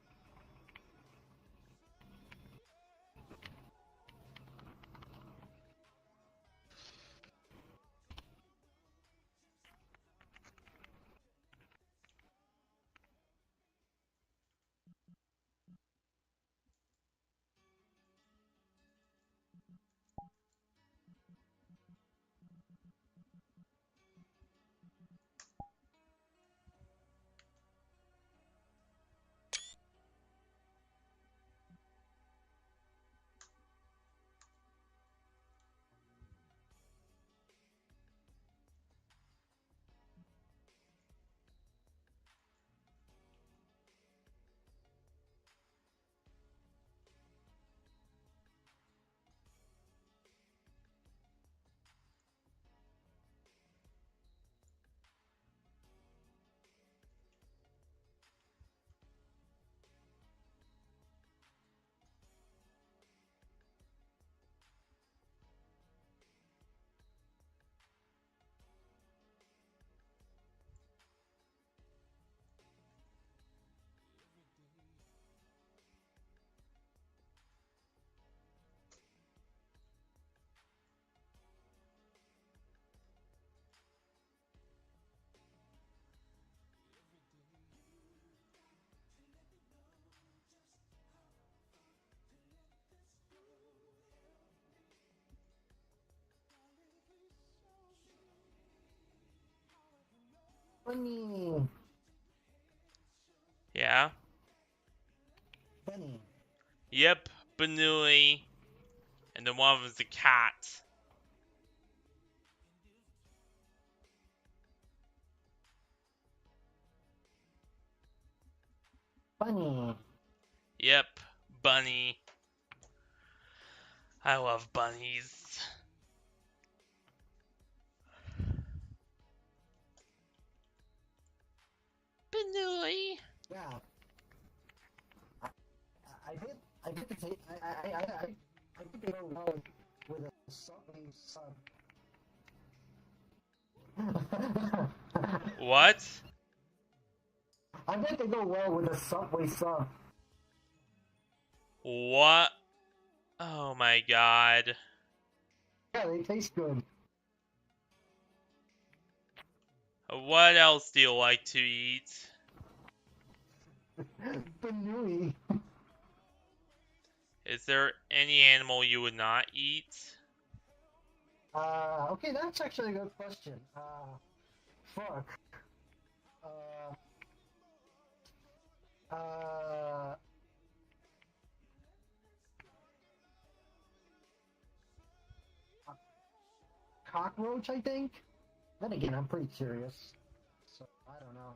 Bunny, Yeah. bunny, Yep, Banui. And then one of them's a cat. bunny. Yep, bunny. I love bunnies. Banui. Yeah. I did the tape. I did the well with a subway sub. What? I bet they go well with a Subway sub. What? Oh my god. Yeah, they taste good. What else do you like to eat? Banui. Is there any animal you would not eat? Okay, that's actually a good question. Fuck. Uh, uh, cockroach, I think. Then again, I'm pretty curious, so I don't know.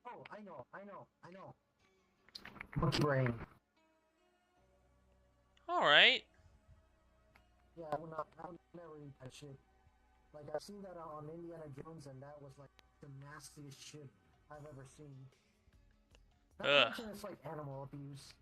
Oh, I know. Monkey brain. Alright. Yeah, I would never eat that shit. Like, I've seen that on Indiana Jones, and that was like the nastiest shit I've ever seen. Not to Ugh. mention it's like animal abuse.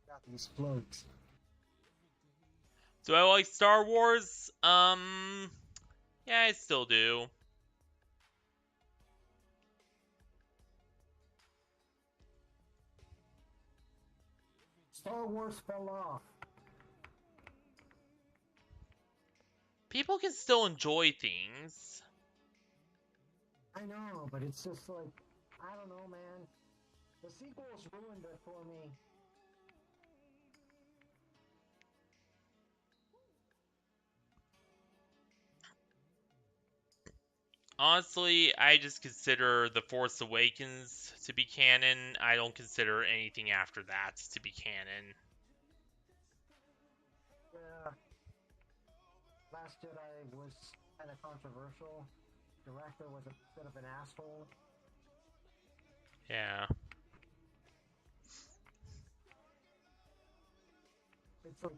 Got these floats. Do I like Star Wars? Yeah, I still do. Star Wars fell off. People can still enjoy things. I know, but it's just like, I don't know, man. The sequels ruined it for me. Honestly, I just consider The Force Awakens to be canon. I don't consider anything after that to be canon. Yeah, Last Jedi was kind of controversial. Director was a bit of an asshole. Yeah. It's like,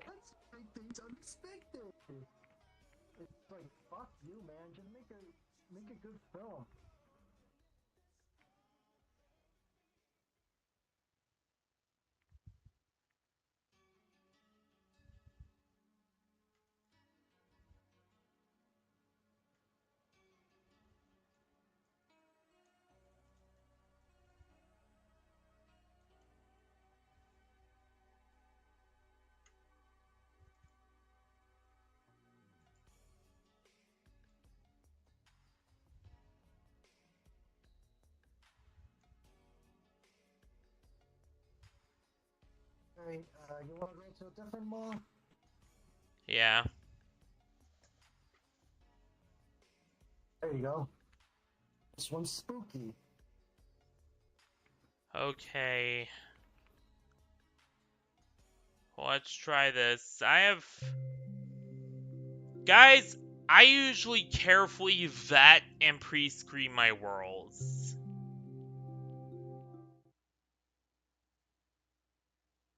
let's make things unexpected. It's like, fuck you, man. Just make a good film. Alright, you want to go to a different mall? Yeah. There you go. This one's spooky. Okay. Let's try this. Guys, I usually carefully vet and pre-screen my worlds.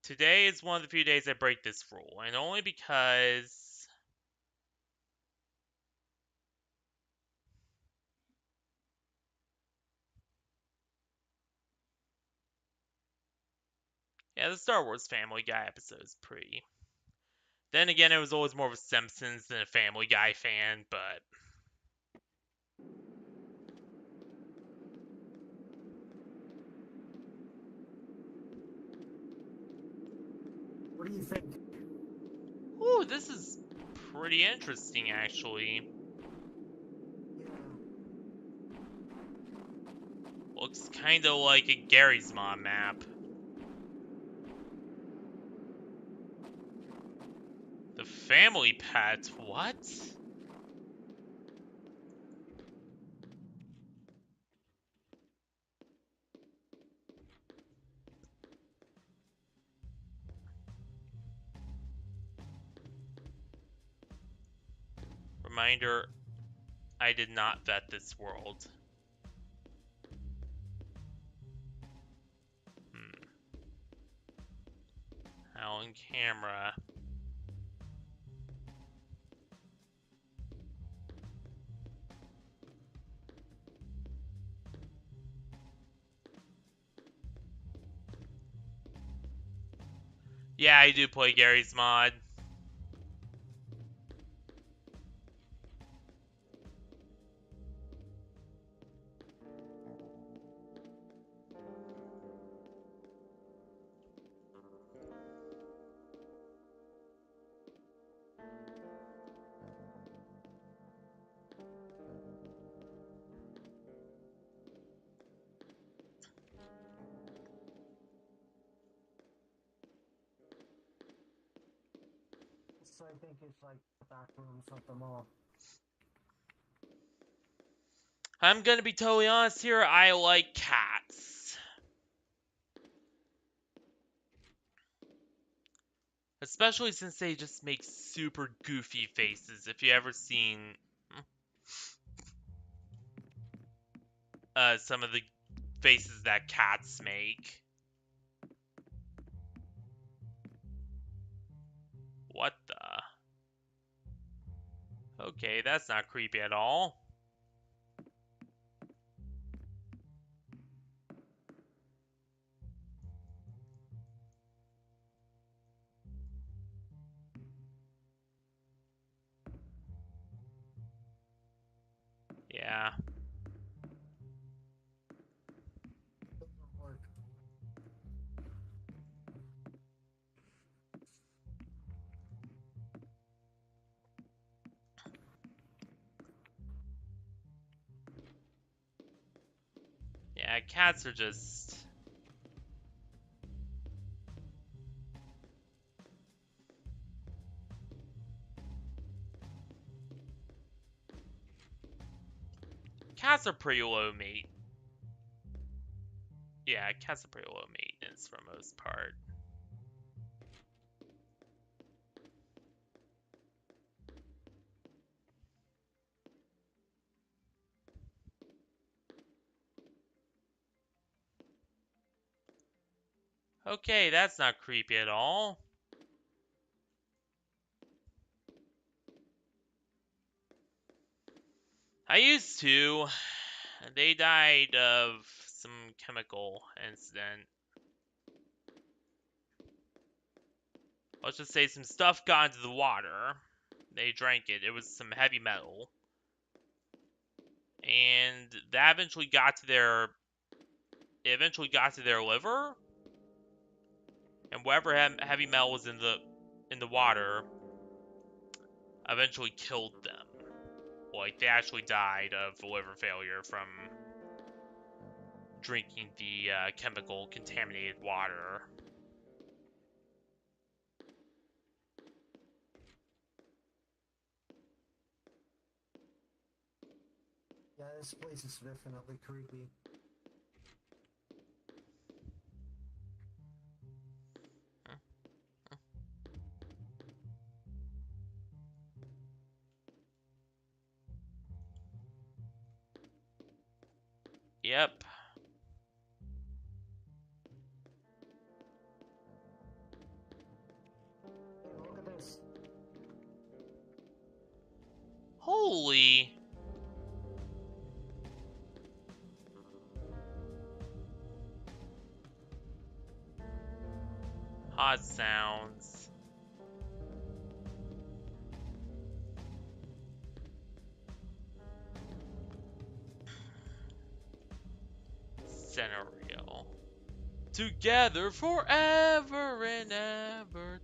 Today is one of the few days I break this rule, and only because... Yeah, the Star Wars Family Guy episode is pretty. Then again, I was always more of a Simpsons than a Family Guy fan, but... What do you think? Ooh, this is pretty interesting, actually. Yeah. Looks kind of like a Gary's Mod map. The family pet? What? Reminder, I did not vet this world. How on camera? Yeah, I do play Gary's Mod. So I think it's like the back rooms of the mall. I'm gonna be totally honest here, I like cats. Especially since they just make super goofy faces. If you ever seen some of the faces that cats make. What the? Okay, that's not creepy at all. Yeah. Doesn't work. Yeah, cats are just... Cats are pretty low maintenance. Yeah, cats are pretty low maintenance for the most part. Okay, that's not creepy at all. I used to. They died of some chemical incident. Let's just say some stuff got into the water. They drank it. It was some heavy metal. And that eventually got to their... It eventually got to their liver. And whatever heavy metal was in the water eventually killed them. Like, they actually died of liver failure from drinking the chemical contaminated water. Yeah, this place is definitely creepy. Yep. Hey, look at this. Holy... Hot sounds. Scenario. Together forever and ever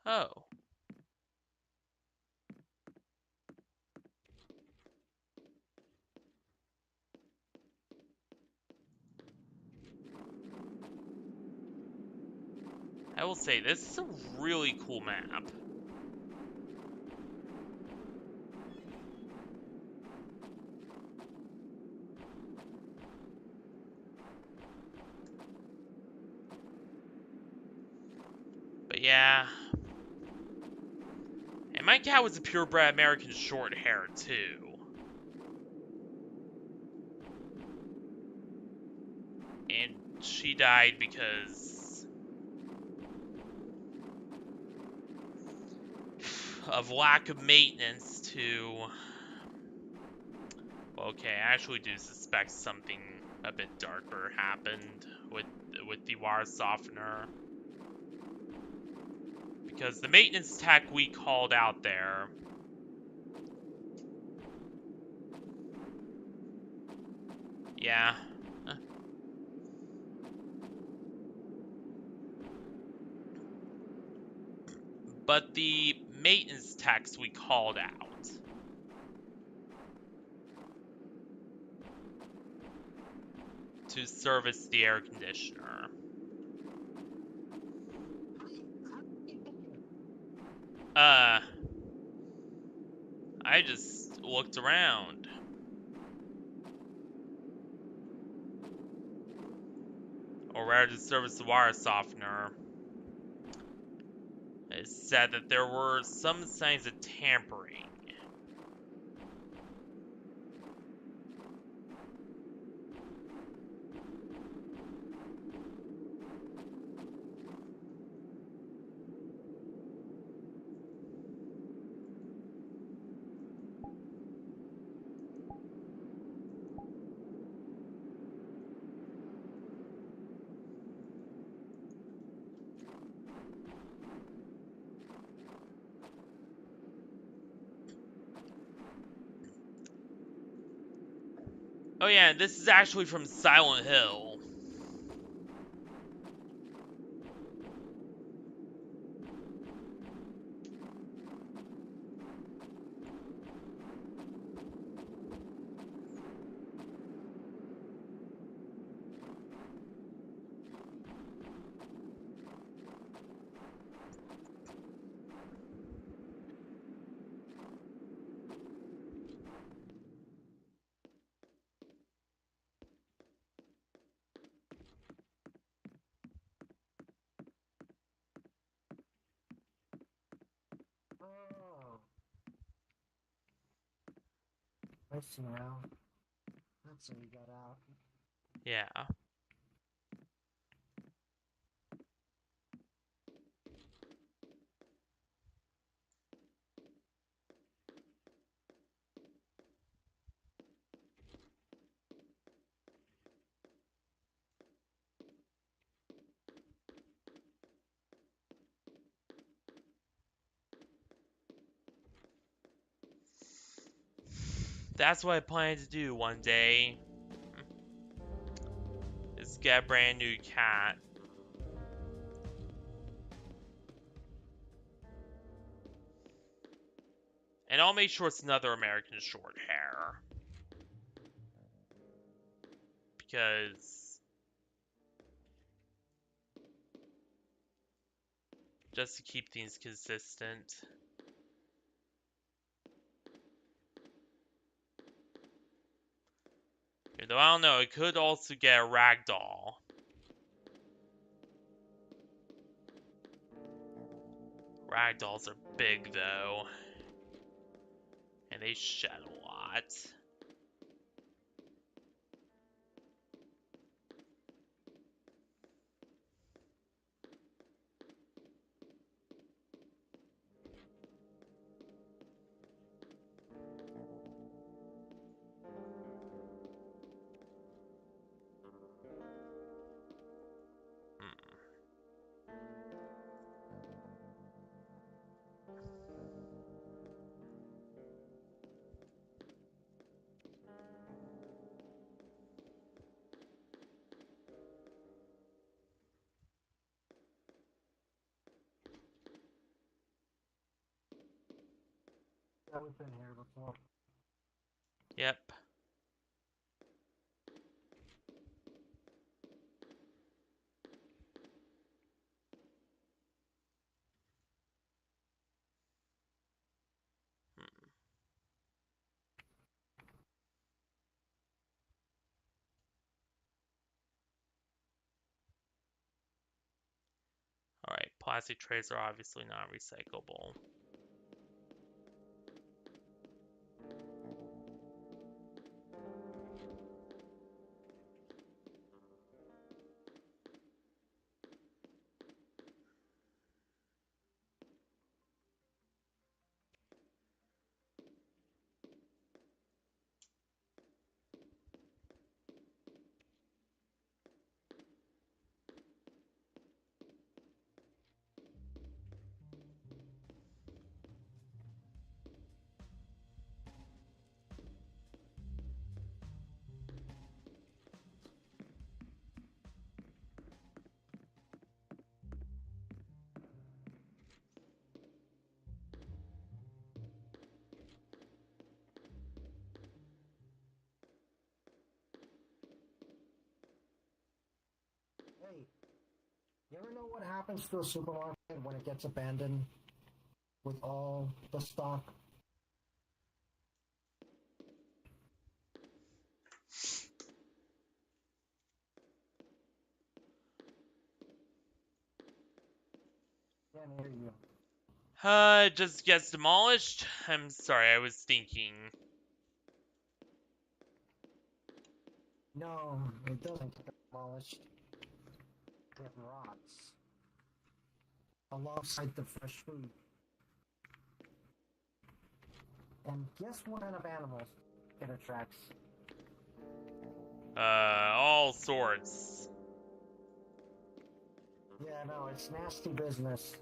Oh. I will say, this is a really cool map. But yeah. And my cat was a purebred American short hair, too. And she died because of lack of maintenance to... Okay, I actually do suspect something a bit darker happened with the water softener. Because the maintenance tech we called out there... Yeah. But the maintenance techs we called out to service the air conditioner. I just looked around. Or rather to service the water softener. It said that there were some signs of tampering. Oh yeah, this is actually from Silent Hill. Oh, I see now. That's how you got out. Yeah. That's what I plan to do one day. Is get a brand new cat. And I'll make sure it's another American short hair. Because... just to keep things consistent. Though I don't know, it could also get a ragdoll. Ragdolls are big though. And they shed a lot. Yeah, we've been here before. Yep. Alright, plastic trays are obviously not recyclable. Hey, you ever know what happens to a supermarket when it gets abandoned with all the stock? Can't hear you. It just gets demolished? I'm sorry, I was thinking. No, it doesn't get demolished. It rots alongside the fresh food. And guess what kind of animals it attracts? All sorts. Yeah, no, it's nasty business.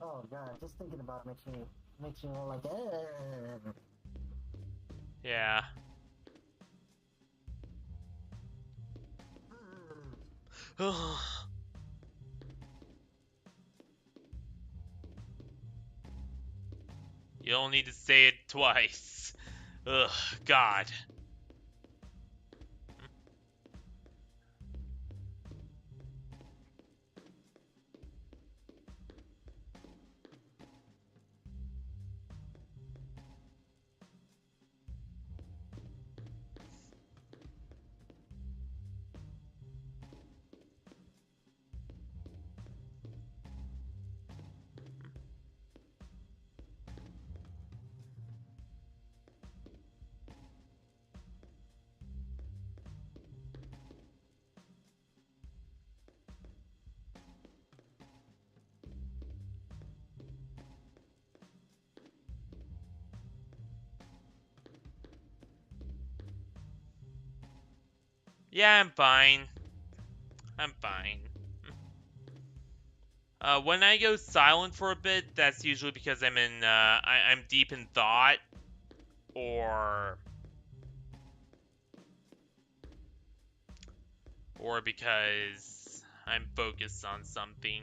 Oh god, just thinking about it makes me all like, Yeah. You don't need to say it twice. Ugh, God. Yeah, I'm fine. I'm fine. When I go silent for a bit, that's usually because I'm I'm deep in thought, or because I'm focused on something.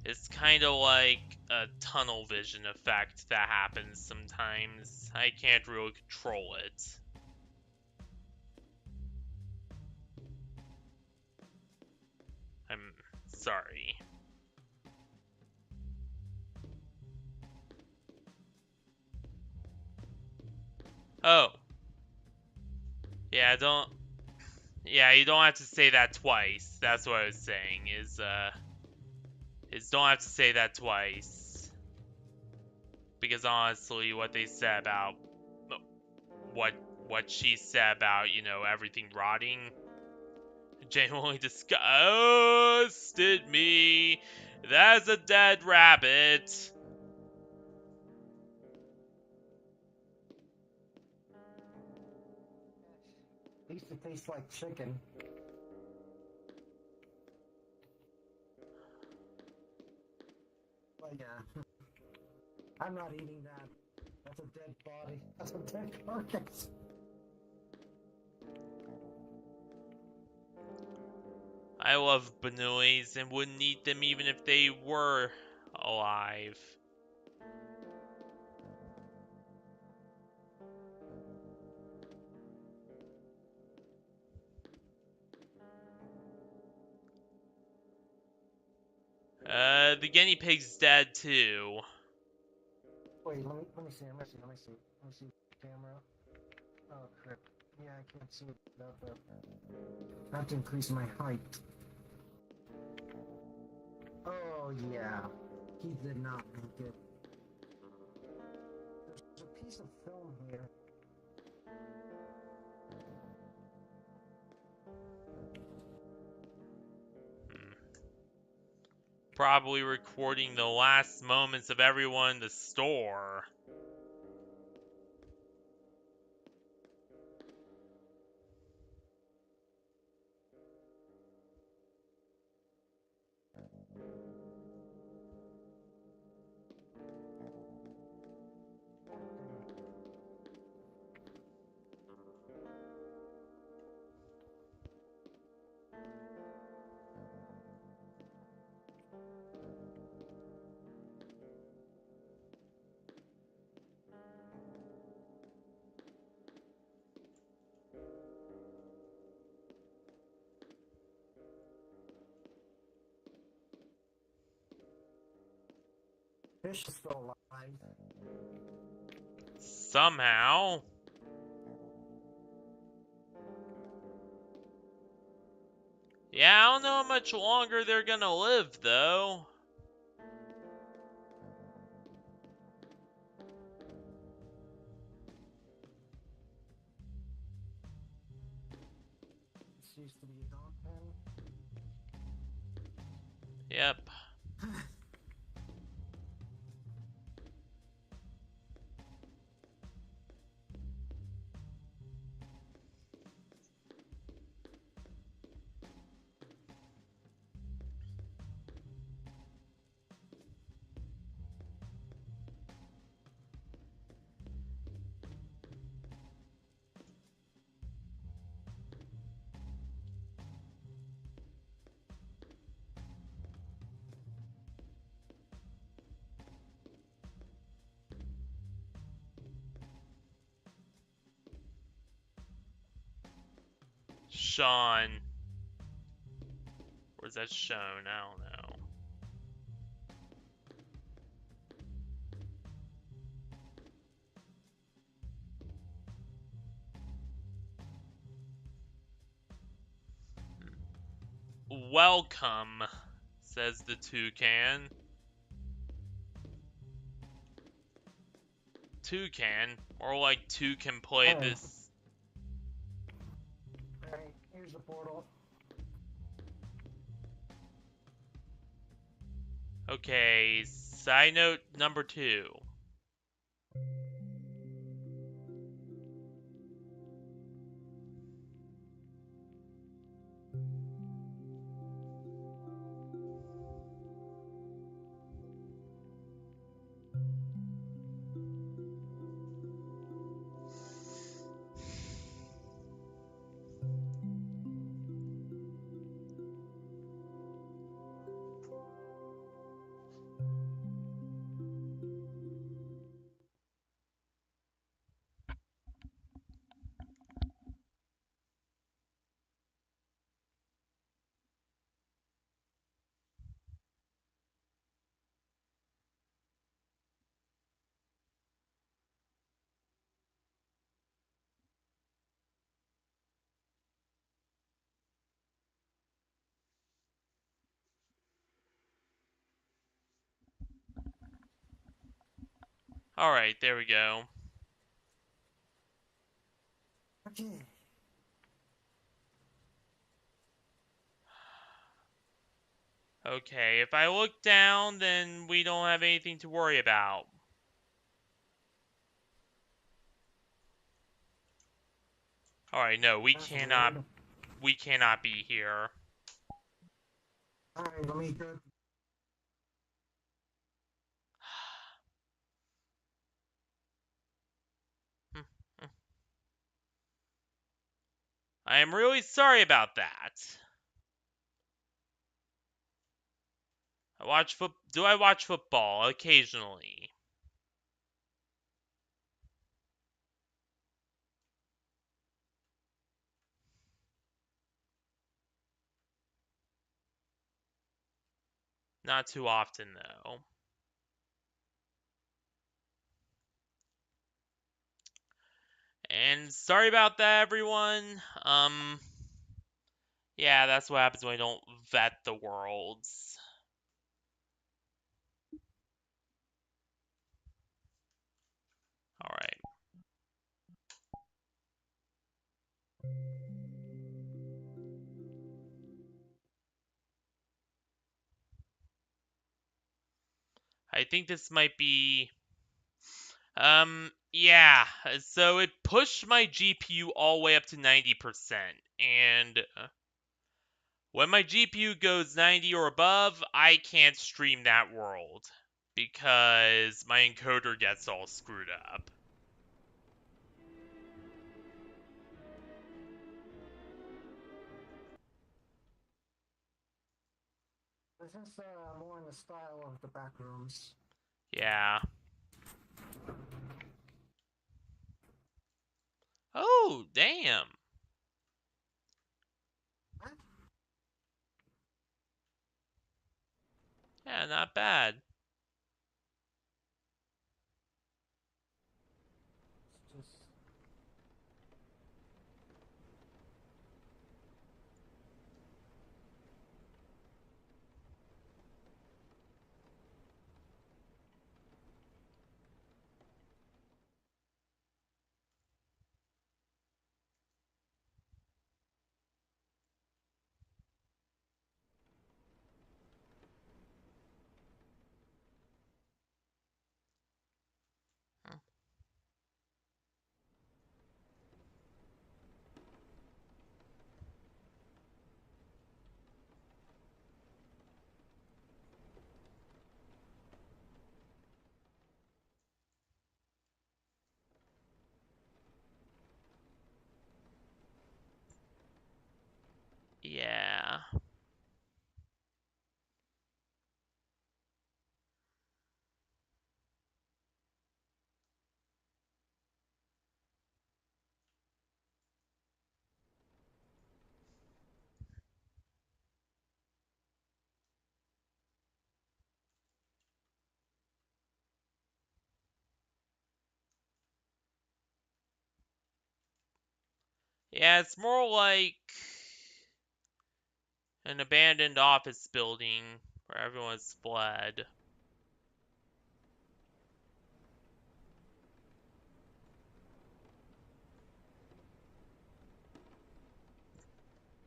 It's kind of like a tunnel vision effect that happens sometimes. I can't really control it. I'm sorry. Oh. Yeah, don't... Yeah, you don't have to say that twice. That's what I was saying, is don't have to say that twice. Because honestly, what they said about... What she said about, you know, everything rotting... genuinely disgusted me. That's a dead rabbit. least it tastes like chicken. But yeah, I'm not eating that. That's a dead body. That's a dead carcass. I love Benois and wouldn't eat them even if they were alive. The guinea pig's dead too. Wait, let me see. Let me see the camera. Oh crap. Yeah, I can't see it without the. I have to increase my height. Oh yeah, he did not make it. There's a piece of film here. Probably recording the last moments of everyone in the store. Fish is still alive. Somehow. Yeah, I don't know how much longer they're gonna live, though. This used to be a dog pen. Yep. Sean. Where's that shown? I don't know. Welcome, says the toucan. Toucan? Or like two can play Oh. this. Alright, here's the portal. Okay, side note number 2. Alright, there we go. Okay. Okay, if I look down, then we don't have anything to worry about. Alright, no, we That's cannot weird. be here. Alright, let me go. I am really sorry about that. Do I watch football occasionally? Not too often though. And sorry about that, everyone. Yeah, that's what happens when I don't vet the worlds. Alright. I think this might be... yeah. So it pushed my GPU all the way up to 90%. And when my GPU goes 90 or above, I can't stream that world. Because my encoder gets all screwed up. This is more in the style of the back rooms. Yeah. Oh, damn. What? Yeah, not bad. It's just. Yeah. Yeah, it's more like an abandoned office building where everyone's fled.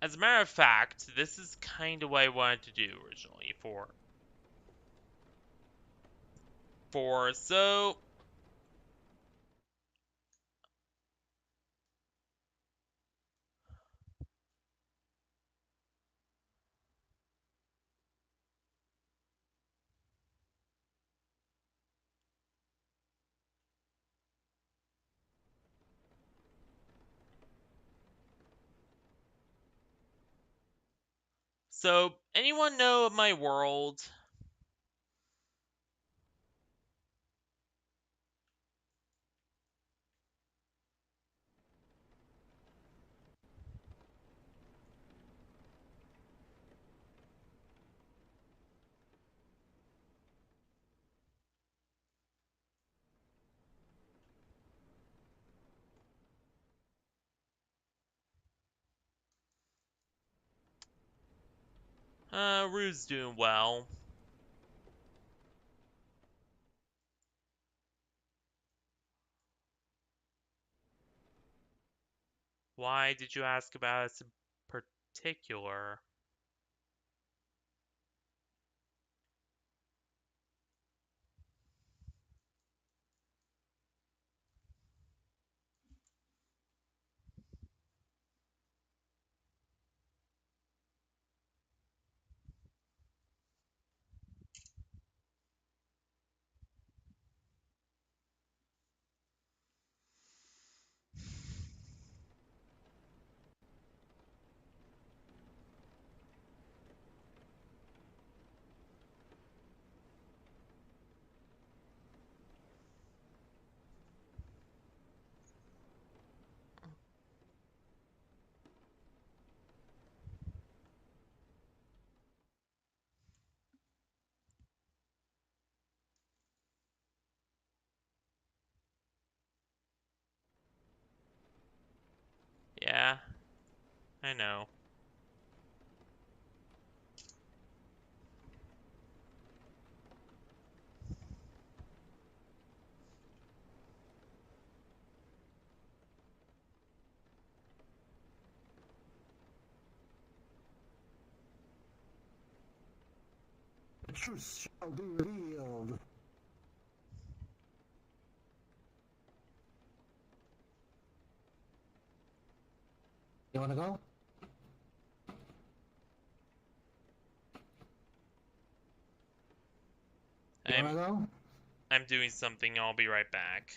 As a matter of fact, this is kind of what I wanted to do originally so anyone know of my world? Rue's doing well. Why did you ask about us in particular? I know. The truth shall be revealed. You wanna go? You wanna go? I'm doing something. I'll be right back.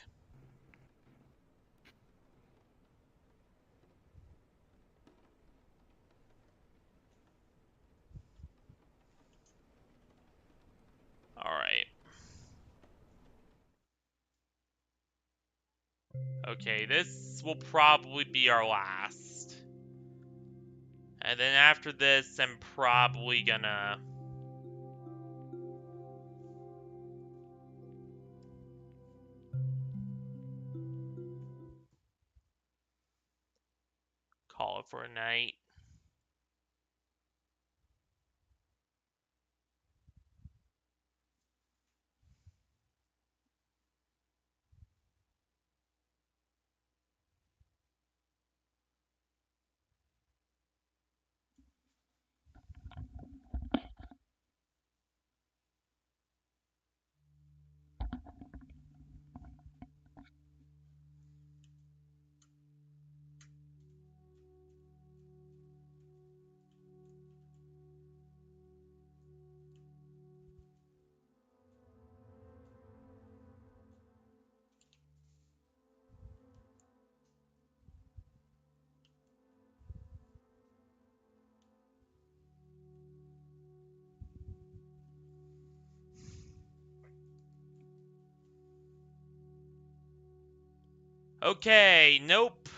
Alright. Okay, this will probably be our last. And then after this, I'm probably gonna... call it for a night. Okay, nope.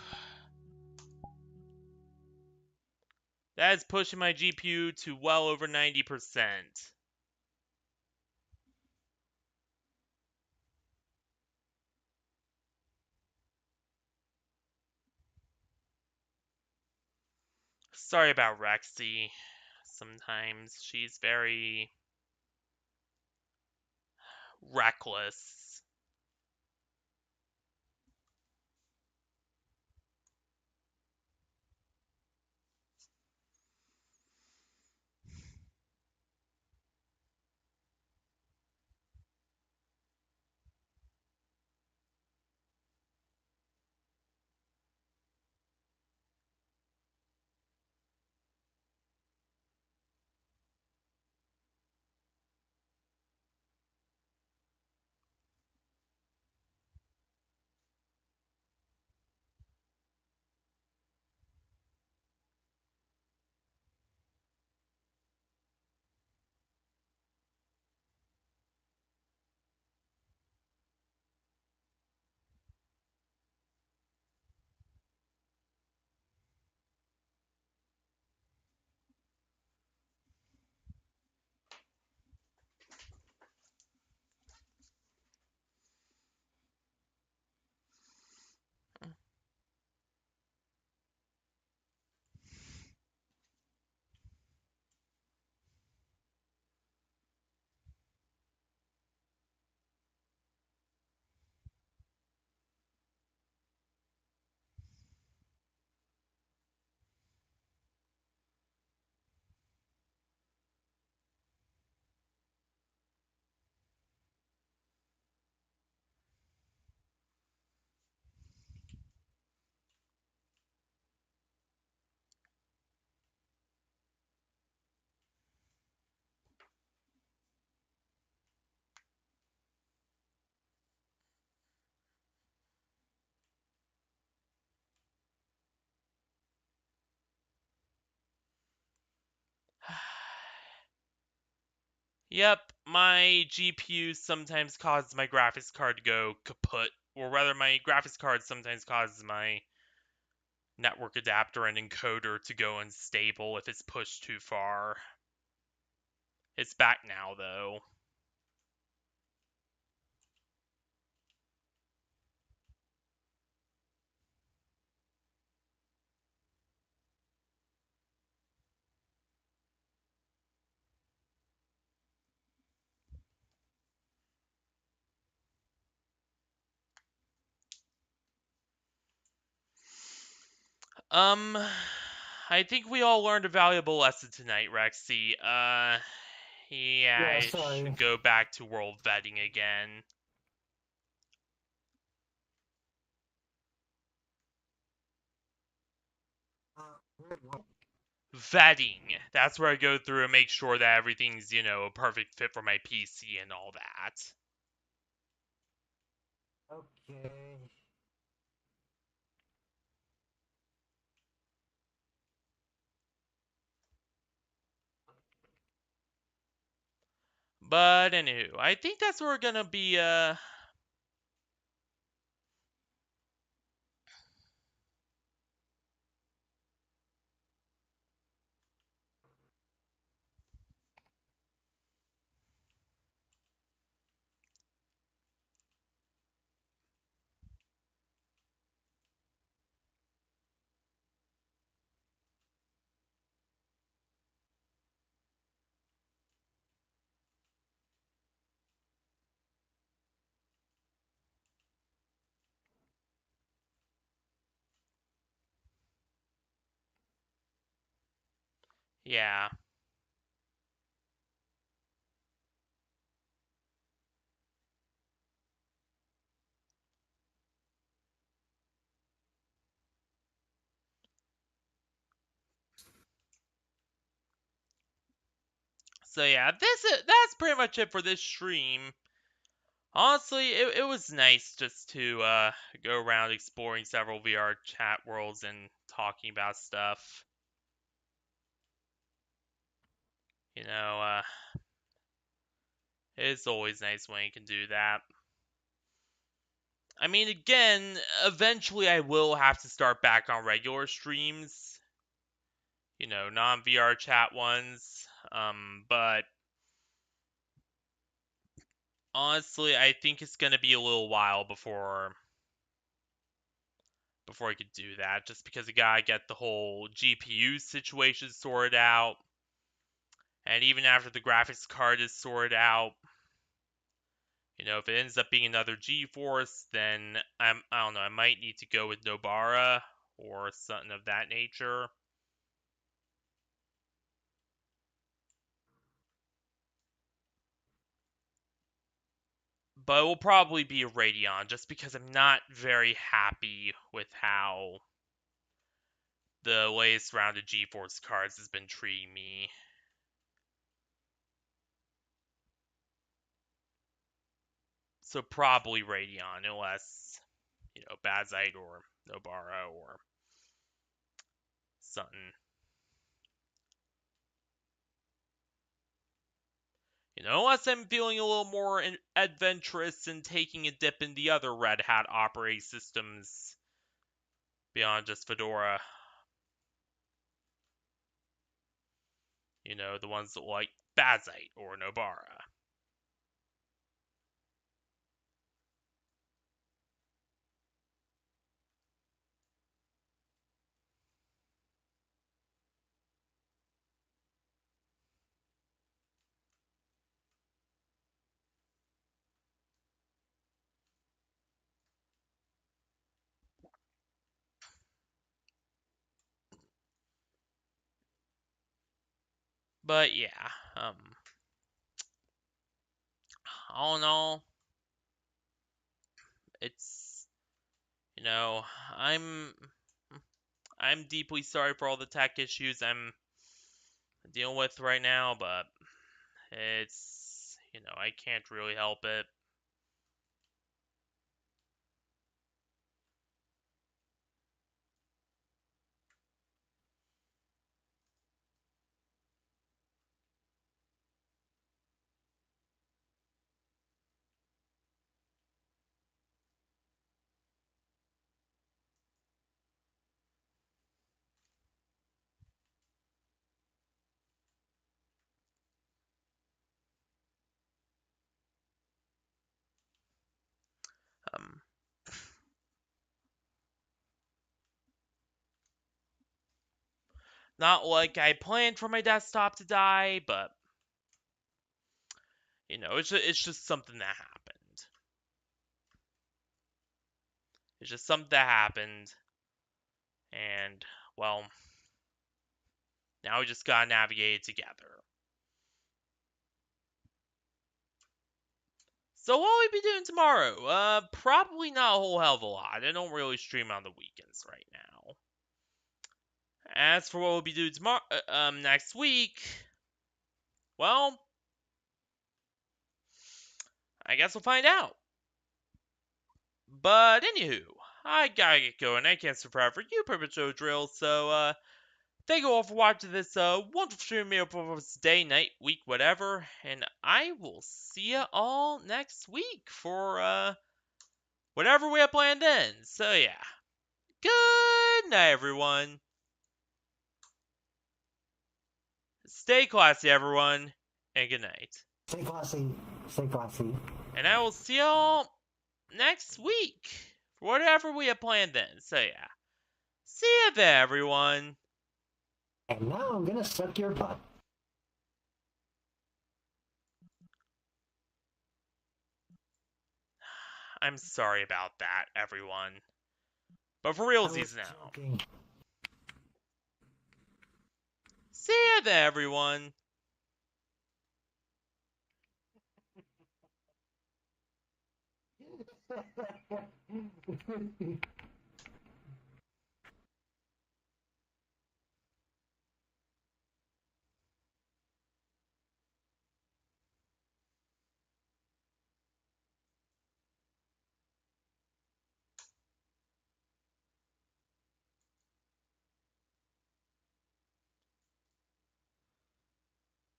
That is pushing my GPU to well over 90%. Sorry about Rexy. Sometimes she's very reckless. Yep, my GPU sometimes causes my graphics card to go kaput. Or rather, my graphics card sometimes causes my network adapter and encoder to go unstable if it's pushed too far. It's back now, though. Um, I think we all learned a valuable lesson tonight, Rexy. Yeah, Yeah, I sorry. should go back to world vetting again. What? Vetting. That's where I go through and make sure that everything's, a perfect fit for my PC and all that. Okay. But anywho, I think that's where we're gonna be, yeah. So yeah, that's pretty much it for this stream. Honestly, it was nice just to go around exploring several VR chat worlds and talking about stuff. You know, it's always nice when you can do that. I mean, again, eventually I will have to start back on regular streams. Non VR chat ones. But honestly, I think it's gonna be a little while before I could do that, just because I gotta get the whole GPU situation sorted out. And even after the graphics card is sorted out, if it ends up being another GeForce, then I don't know, I might need to go with Nobara or something of that nature. But it will probably be a Radeon, just because I'm not very happy with how the latest round of GeForce cards has been treating me. So probably Radeon, unless, Bazite or Nobara or something. Unless I'm feeling a little more adventurous and taking a dip in the other Red Hat operating systems beyond just Fedora. The ones that like Bazite or Nobara. But yeah, all in all, it's you know, I'm I'm deeply sorry for all the tech issues I'm dealing with right now, but I can't really help it. Um, Not like I planned for my desktop to die, but it's just something that happened. It's just something that happened, and well, now we just gotta navigate it together. So what will we be doing tomorrow? Probably not a whole hell of a lot. I don't really stream on the weekends right now. As for what we'll be doing tomorrow, next week, well, I guess we'll find out. But anywho, I gotta get going. I can't survive for you, Perpetual Drill. So thank you all for watching this wonderful stream for this day, night, week, whatever. And I will see ya all next week for whatever we have planned then. So yeah. Good night, everyone. Stay classy, everyone, and good night. Stay classy. Stay classy. And I will see y'all next week for whatever we have planned then. So yeah. See ya there, everyone. And now I'm gonna suck your butt. I'm sorry about that, everyone. But for I was realsies now. joking. See ya there, everyone.